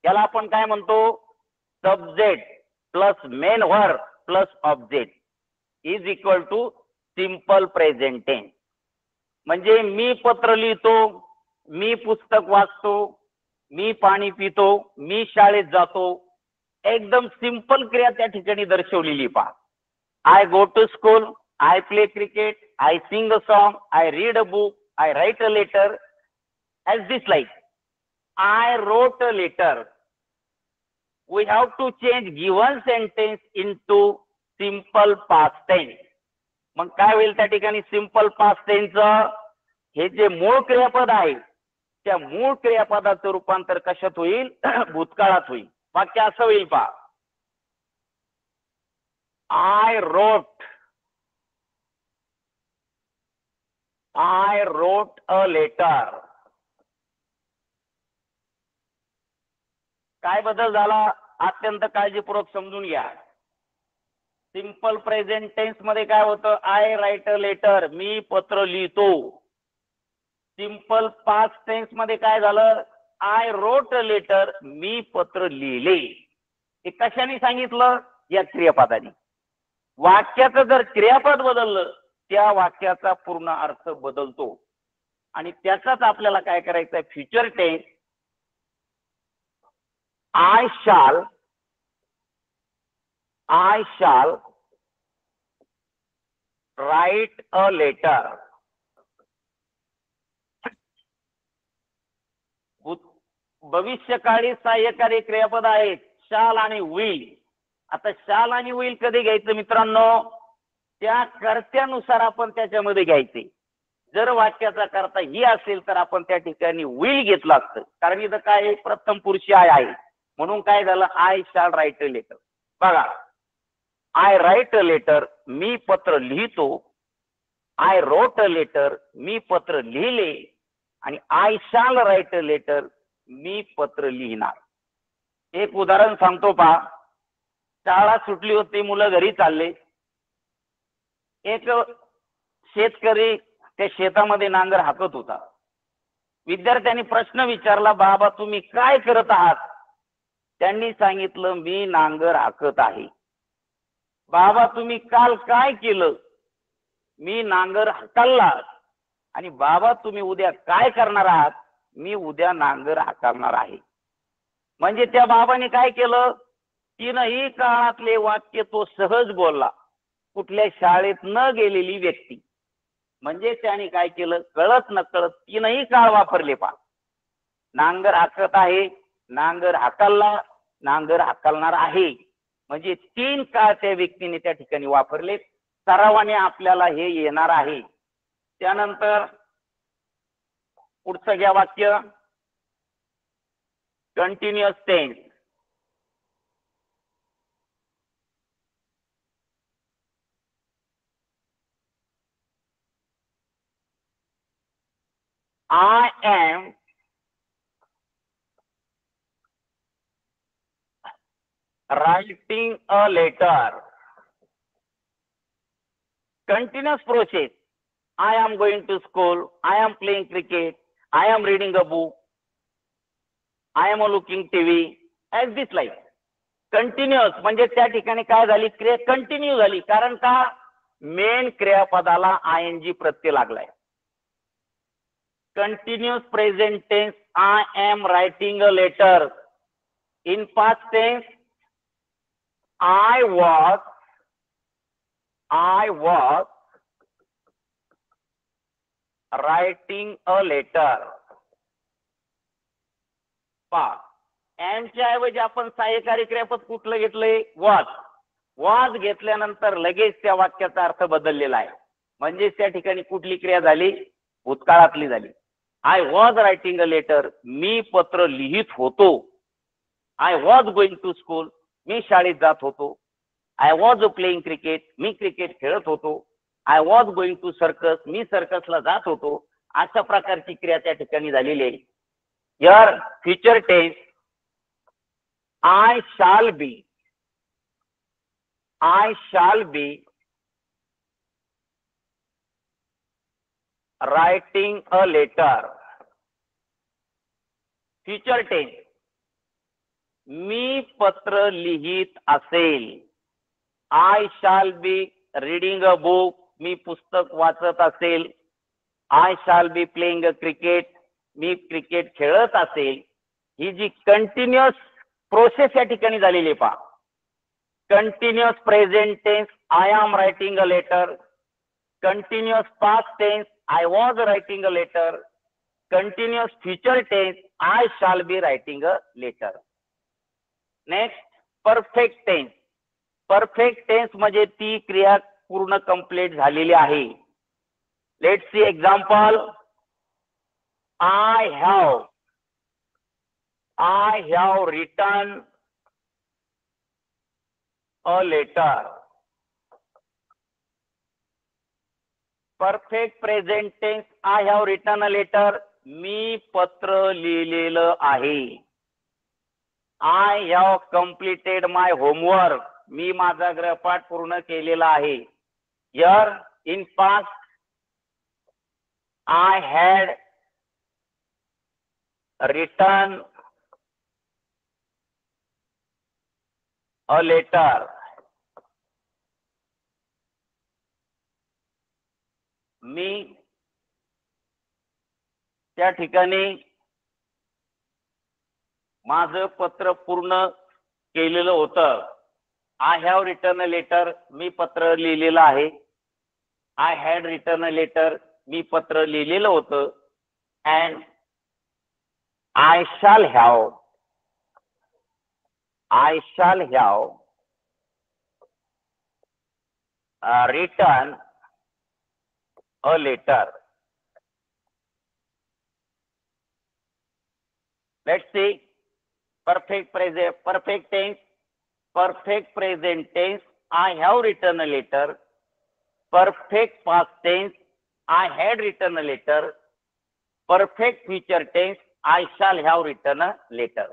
याला आपण काय म्हणतो, subject plus main verb plus object is equal to simple present tense. म्हणजे मी पत्र लिहितो, मी पुस्तक वाचतो, मी पाणी पितो, मी शाळेत जातो, एकदम सिंपल क्रिया त्या ठिकाणी दर्शवलेली पहा. I go to school, I play cricket, I sing a song, I read a book, I write a letter, as this like I wrote a letter. We have to change given sentence into simple past tense. मग काय होईल त्या ठिकाणी simple past tense हे जे मूळ क्रियापद आहे त्या मूळ क्रियापदाचं रूपांतर कशात होईल भूतकाळात होईल. वाक्य असं होईल पहा I wrote a letter. काय बदल झाला अत्यंत काळजीपूर्वक समजून घ्या. सिंपल प्रेझेंट टेन्स मध्ये काय होतं आय राईट अ लेटर मी पत्र लिहितो. सिंपल पास्ट टेन्स मध्ये काय झालं आय रोट अ लेटर मी पत्र लिहिले. हे कशाने सांगितलं या क्रियापदाने. वाक्याचं जर क्रियापद बदललं त्या वाक्याचा पूर्ण अर्थ बदलतो आणि त्याचाच आपल्याला काय करायचं आहे future tense. I shall write a letter. भविष्यकाळी सहाय्यकारी क्रियापद आहेत शाल आणि विल. आता शाल आणि विल कधी घ्यायचं मित्रांनो त्या कर्त्यानुसार आपण त्याच्यामध्ये घ्यायचे. जर वाक्याचा कर्ता ही असेल तर आपण त्या ठिकाणी विल घेतलं असतं कारण इथं काय प्रथम पुरुषी आहे म्हणून काय झालं आय शाल राईट अ लेटर. बघा आय राईट अ लेटर मी पत्र लिहितो. आय रोट अ लेटर मी पत्र लिहिले आणि आय शाल राईट अ लेटर मी पत्र लिहिणार. एक उदाहरण सांगतो पहा. शाळा सुटली होती मुलं घरी चालले. एक शेतकरी त्या शेतामध्ये नांगर हाकत होता. विद्यार्थ्यांनी प्रश्न विचारला बाबा तुम्ही काय करत आहात. त्यांनी सांगितलं मी नांगर हाकत आहे. बाबा तुम्ही काल काय केलं. मी नांगर हाकलला. आणि बाबा तुम्ही उद्या काय करणार आहात. मी उद्या नांगर हाकलणार आहे. म्हणजे त्या बाबाने काय केलं तीनही काळातले वाक्य तो सहज बोलला. कुठल्या शाळेत न गेलेली व्यक्ती. म्हणजे त्याने काय केलं कळत नकळत तीनही काळ वापरले पहा. नांगर हाकत आहे नांगर हाकलला नांगर हाकलणार आहे. म्हणजे तीन काळ त्या व्यक्तीने त्या ठिकाणी वापरले. सरावाने आपल्याला हे येणार आहे. त्यानंतर पुढचं घ्या वाक्य continuous tense. I am writing a letter. Continuous process. I am going to school. I am playing cricket. I am reading a book. I am looking TV. As this like. Continuous म्हणजे त्या ठिकाणी काय झाली क्रिया continue झाली कारण का main क्रियापदाला ING प्रत्यय लागलाय. Continuous present tense I am writing a letter. In past tense I was writing a letter. पहा एमच्या ऐवजी आपण सहाय्यकारी क्रियापद कुठलं घेतलंय वॉज घेतल्यानंतर लगेच त्या वाक्याचा अर्थ बदललेला आहे. म्हणजे त्या ठिकाणी कुठली क्रिया झाली भूतकाळातली झाली. I was writing a letter मी पत्र लिहित होतो. I was going to school मी शाळेत जात होतो. आय वॉज प्लेइंग क्रिकेट मी क्रिकेट खेळत होतो. I was going to circus मी सर्कसला जात होतो. अशा प्रकारची क्रिया त्या ठिकाणी झालेली आहे. यार future tense I shall be writing a letter. Future tense मी पत्र लिहित असेल. I shall be reading a book मी पुस्तक वाचत असेल. I shall be playing a cricket मी क्रिकेट खेळत असेल. ही जी कंटिन्युअस प्रोसेस या ठिकाणी झालेली पहा. Continuous present tense I am writing a letter. Continuous past tense I was writing a letter. Continuous future tense, I shall be writing a letter. Next perfect tense. Perfect tense म्हणजे ती क्रिया पूर्ण complete झालेली आहे. Let's see example. I have written a letter. Perfect present tense, I have written a letter. मी पत्र लिहिलेलं आहे. I have completed my homework. मी माझा गृहपाठ पूर्ण केलेला आहे. Here in past, I had written a letter. मी त्या ठिकाणी माझं पत्र पूर्ण केलेलं होतं. I have written a letter. मी पत्र लिहिलेलं आहे. I had written a letter. मी पत्र लिहिलेलं होतं. And I shall have written a letter. Let's see. perfect tense, perfect present tense, I have written a letter. Perfect past tense, I had written a letter. Perfect future tense, I shall have written a letter.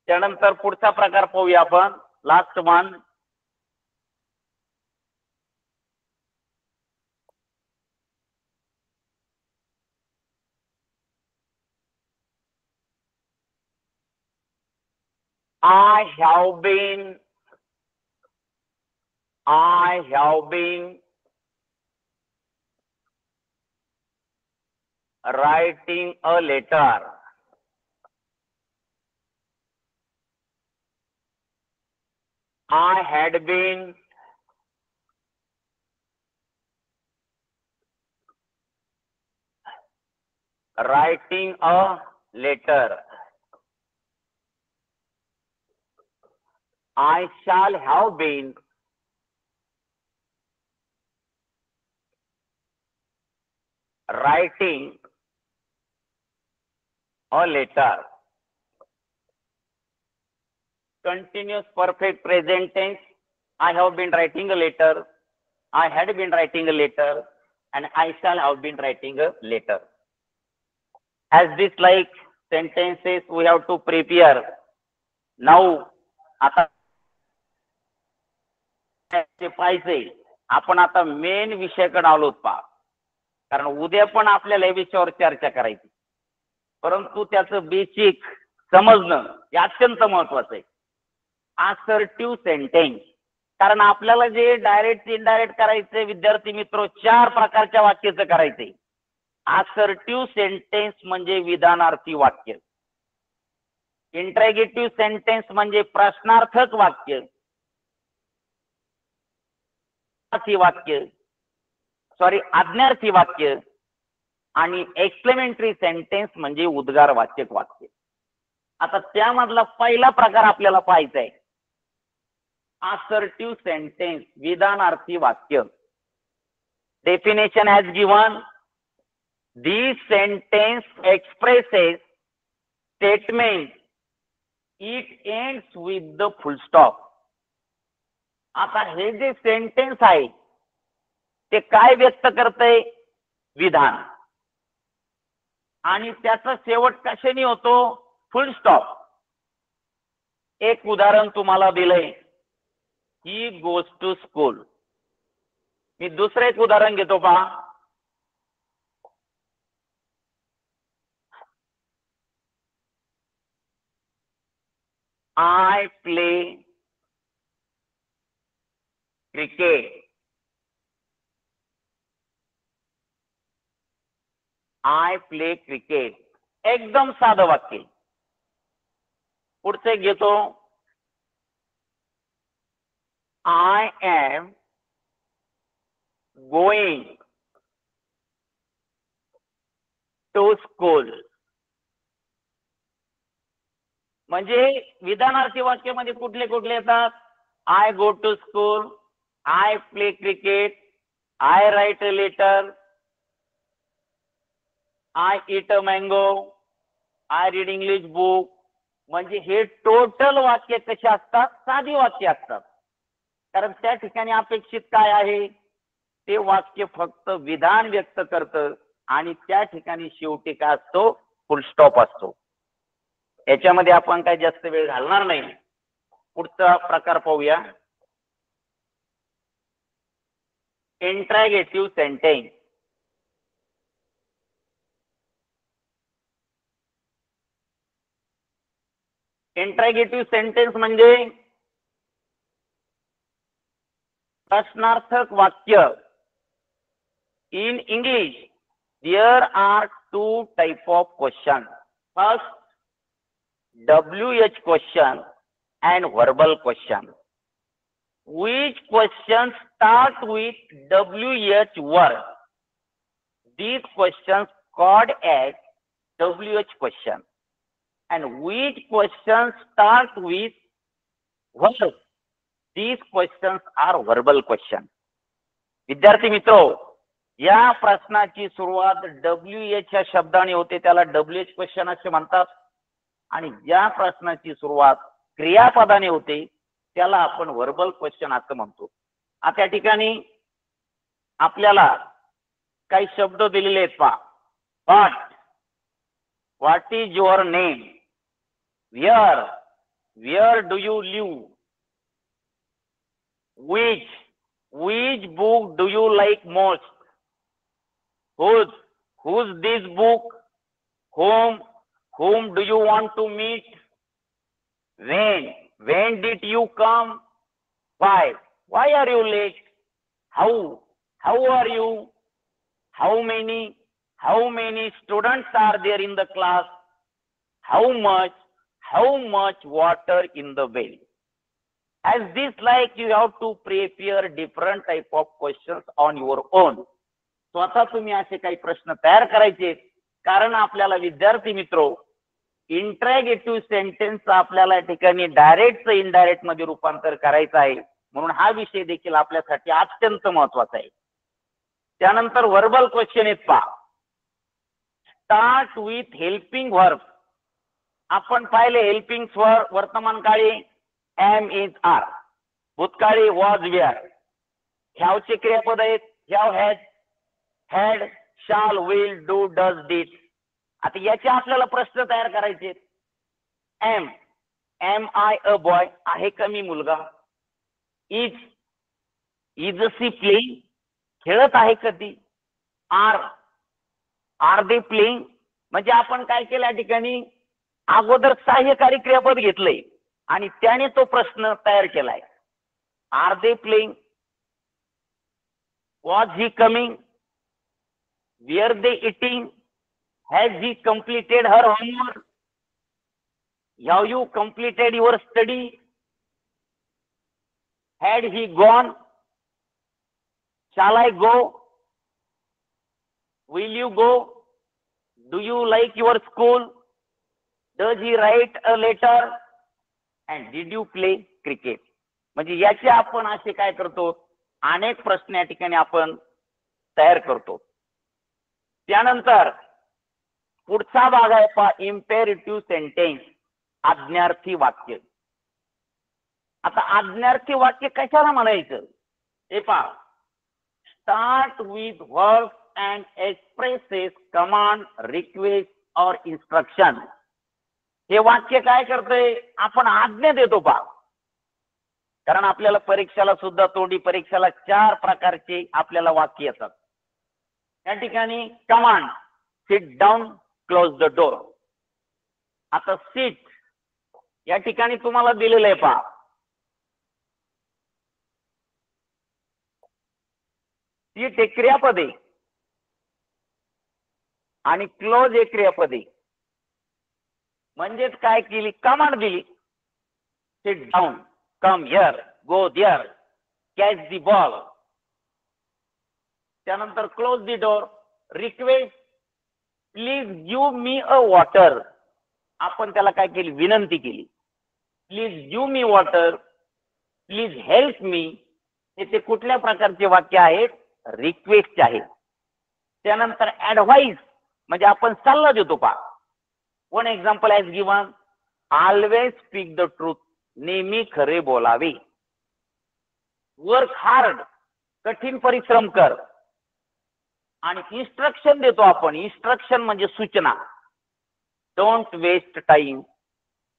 त्यानंतर पुढचा प्रकार पाहूया आपण. Last one. I have been writing a letter. I had been writing a letter. I shall have been writing a letter. Continuous perfect present tense, I have been writing a letter, I had been writing a letter, and I shall have been writing a letter. As this like sentences we have to prepare. Now, आता पाहिजे आपण आता main विषयाकडे आलोत पहा. कारण उद्या पण आपल्याला या विषयावर चर्चा करायची, परंतु त्याचं बेसिक समजणं हे अत्यंत महत्वाचं आहे. Assertive sentence. कारण आपल्याला जे डायरेक्ट इनडायरेक्ट करायचे विद्यार्थी मित्र 4 प्रकारच्या वाक्याचं करायचंय. असर्टिव्ह सेंटेन्स म्हणजे विधानार्थी वाक्य. इंट्रॅगेटिव्ह सेंटेन्स म्हणजे प्रश्नार्थक वाक्य. आज्ञार्थी वाक्य. आणि एक्सक्लेमेटरी सेंटेन्स म्हणजे उद्गारवाचक वाक्य. आता त्यामधला पहिला प्रकार आपल्याला पाहायचा आहे. असर्टिव्ह सेंटेन्स, विधानार्थी वाक्य. Definition as given. This sentence expresses statement. It ends with the full stop. आता हे जे सेंटेन्स आहे ते काय व्यक्त करतंय? विधान. आणि त्याचा शेवट कशाने होतो? Full stop. एक उदाहरण तुम्हाला दिलंय. He goes to school. मी दुसरं एक उदाहरण घेतो पहा. I play cricket. I play cricket. एकदम साधं वाक्य. पुढचे घेतो. I am going to school. म्हणजे विधानार्थी वाक्यामध्ये कुठले कुठले येतात? I go to school, I play cricket, I write a letter, I eat a mango, I read English book. म्हणजे हे टोटल वाक्य कशी असतात? साधी वाक्य असतात. कारण त्या ठिकाणी अपेक्षित काय आहे? ते वाक्य फक्त विधान व्यक्त करतं आणि त्या ठिकाणी शेवटी काय असतो? फुल स्टॉप असतो. याच्यामध्ये आपण काय जास्त वेळ घालणार नाही. पुढचा प्रकार पाहूया. इंट्रॅगेटिव्ह सेंटेन्स. इंट्रॅगेटिव्ह सेंटेन्स म्हणजे प्रश्नार्थक वाक्य. In English, there are two type of questions. First, WH question and verbal question. Which questions start with WH word? These questions called as WH question. And which questions start with verb? These questions are verbal question. विद्यार्थी मित्रो, या प्रश्नाची सुरुवात WH या शब्दाने होते, त्याला WH question असे म्हणतात. आणि ज्या प्रश्नाची सुरुवात क्रियापदाने होते त्याला आपण व्हर्बल क्वेश्चन असं म्हणतो. आता या ठिकाणी आपल्याला काही शब्द दिलेले आहेत पहा. What is your name, where do you live, which book do you like most, who's this book, whom do you want to meet, when did you come, why are you late, how are you, how many students are there in the class, how much water in the well. As this, like, you have to prepare different type of questions on your own. स्वतः तुम्ही असे काही प्रश्न तयार करायचे. कारण आपल्याला विद्यार्थी मित्रो, इंट्रॅगेटिव्ह सेंटेन्स आपल्याला या ठिकाणी डायरेक्ट इनडायरेक्ट मध्ये रूपांतर करायचं आहे. म्हणून हा विषय देखील आपल्यासाठी अत्यंत महत्वाचा आहे. त्यानंतर व्हर्बल क्वेश्चन आहेत पहा. Start with helping verb. आपण पाहिले हेल्पिंग वर्तमान काळी एम इज आर, भूतकाळी वॉज वेअर, ह्यावचे क्रियापद आहेत have had shall will do does did. आता याचे आपल्याला प्रश्न तयार करायचे. एम आय अ बॉय, आहे का मी मुलगा. इज सी प्लेइंग, खेळत आहे कधी. आर दे प्लेइंग, म्हणजे आपण काय केलं या ठिकाणी अगोदर सहाय्यकारी क्रियापद घेतलंय आणि त्याने तो प्रश्न तयार केलाय. Are they playing, was he coming, were they eating, has he completed her homework, have you completed your study, had he gone, shall I go, will you go, do you like your school, does he write a letter, and did you play cricket. म्हणजे याचे आपण असे काय करतो, अनेक प्रश्न या ठिकाणी आपण तयार करतो. त्यानंतर पुढचा भाग आहे पहा, इम्पेरेटिव्ह सेंटेन्स, आज्ञार्थी वाक्य. आता आज्ञार्थी वाक्य कशाला म्हणायचं हे पहा. Start with verb and expresses command, request और इन्स्ट्रक्शन. हे वाक्य काय करतंय, आपण आज्ञा देतो पहा. कारण आपल्याला परीक्षेला सुद्धा, तोंडी परीक्षेला 4 प्रकारचे आपल्याला वाक्य येतात. या ठिकाणी command, sit down, close the door. आता सिट या ठिकाणी तुम्हाला दिलेलं आहे पहा. सीट एक क्रियापद आहे आणि क्लोज एक क्रियापद आहे. म्हणजेच काय केली, कमांड दिली. Sit down, come here, go there, catch the ball. त्यानंतर close the door, request, please give me a water. आपण त्याला काय केली, विनंती केली. Please give me water, please help me. ते कुठल्या प्रकारचे वाक्य आहेत, रिक्वेस्ट आहे. त्यानंतर ऍडवाइस म्हणजे आपण सल्ला देतो पा. One example as given, always speak the truth, नेहमी खरे बोलावे. वर्क हार्ड, कठीण परिश्रम कर. आणि इन्स्ट्रक्शन देतो आपण, इन्स्ट्रक्शन म्हणजे सूचना. Don't waste time,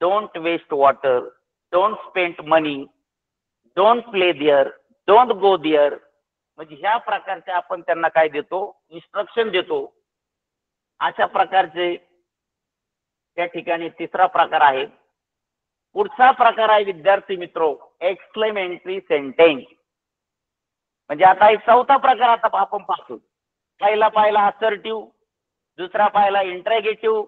don't waste water, don't spend money, don't play there, don't go there. म्हणजे ह्या प्रकारचे आपण त्यांना काय देतो, इन्स्ट्रक्शन देतो. अशा प्रकारचे त्या ठिकाणी तिसरा प्रकार आहे. पुढचा प्रकार आहे विद्यार्थी मित्रो, एक्सक्लेमेंटरी सेंटेन्स. म्हणजे आता एक चौथा प्रकार आता आपण पाहतो. पहिला असर्टिव्ह, दुसरा पाहिला इंट्रॅगेटिव्ह,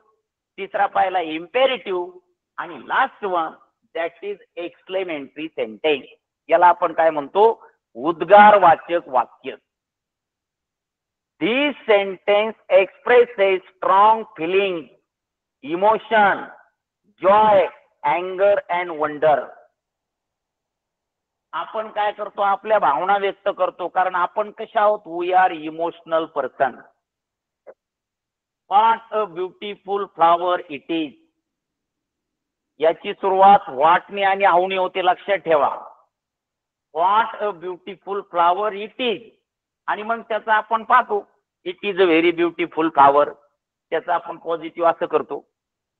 तिसरा पाहिला इम्पेरेटिव्ह, आणि last one that is exclamatory sentence. याला आपण काय म्हणतो, उद्गारवाचक वाक्य. This sentence expresses strong feeling, emotion, joy, अँगर अँड वंडर. आपण काय करतो, आपल्या भावना व्यक्त करतो. कारण आपण कशा आहोत, we are emotional person. What a beautiful flower it is. याची सुरुवात व्हॉटने आणि हाऊने होते, लक्षात ठेवा. What a beautiful flower it is. आणि मग त्याचा आपण पाहतो, it is a very beautiful flower. त्याचा आपण पॉझिटिव्ह असं करतो.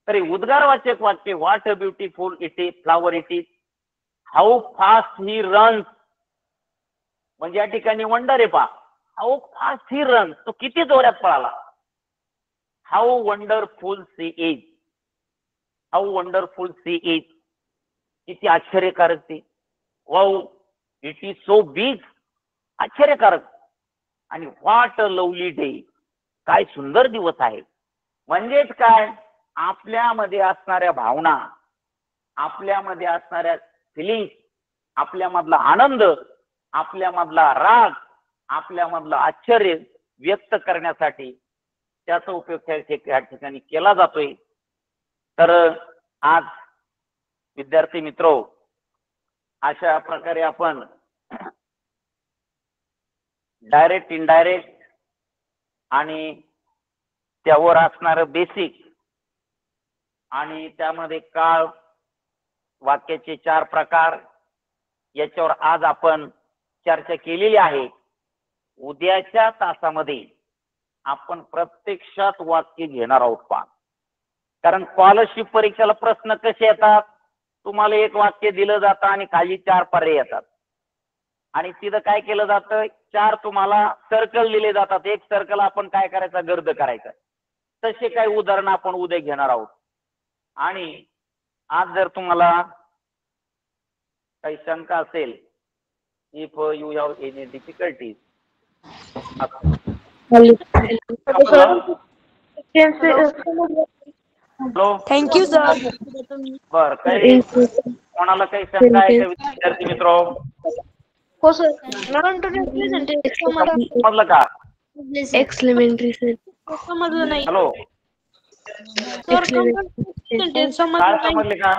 तरी उद्गारवाचक वाक्य, what a beautiful it is flower it is. How fast he runs. म्हणजे या ठिकाणी वंडर आहे पा. हाऊ फास्ट ही रन्स, तो किती जोरात पळाला. How wonderful sea is. How wonderful sea is, किती आश्चर्यकारक ते. Wow, it is so big, आश्चर्यकारक. आणि व्हॉट अ लवली डे, काय सुंदर दिवस आहे. म्हणजेच काय, आपल्यामध्ये असणाऱ्या भावना, आपल्यामध्ये असणाऱ्या फिलिंग, आपल्यामधला आनंद, आपल्यामधला राग, आपल्यामधलं आश्चर्य व्यक्त करण्यासाठी त्याचा उपयोग त्या ठिकाणी केला जातोय. तर आज विद्यार्थी मित्रो, अशा प्रकारे आपण डायरेक्ट, इनडायरेक्ट आणि त्यावर असणारं बेसिक आणि त्यामध्ये काळ, वाक्याचे 4 प्रकार, याच्यावर आज आपण चर्चा केलेली आहे. उद्याच्या तासामध्ये आपण प्रत्यक्षात वाक्य घेणार आहोत पहा. कारण स्कॉलरशिप परीक्षेला प्रश्न कसे येतात, तुम्हाला एक वाक्य दिलं जातं आणि खाली 4 पर्याय येतात. आणि तिथं काय केलं जातं, 4 तुम्हाला सर्कल दिले जातात. एक सर्कल आपण काय करायचं, गर्द करायचा. तसे काही उदाहरण आपण उद्या घेणार आहोत. आणि आज जर तुम्हाला काही शंका असेल, if you have any difficulties. Hello. Thank you sir. बर, काही कोणाला काही शंका आहे का विद्यार्थी मित्रो? हो सर. समजलं का? एक्सलेमेंटरी सर. समजलं नाही हॅलो, सर. काय समजले का?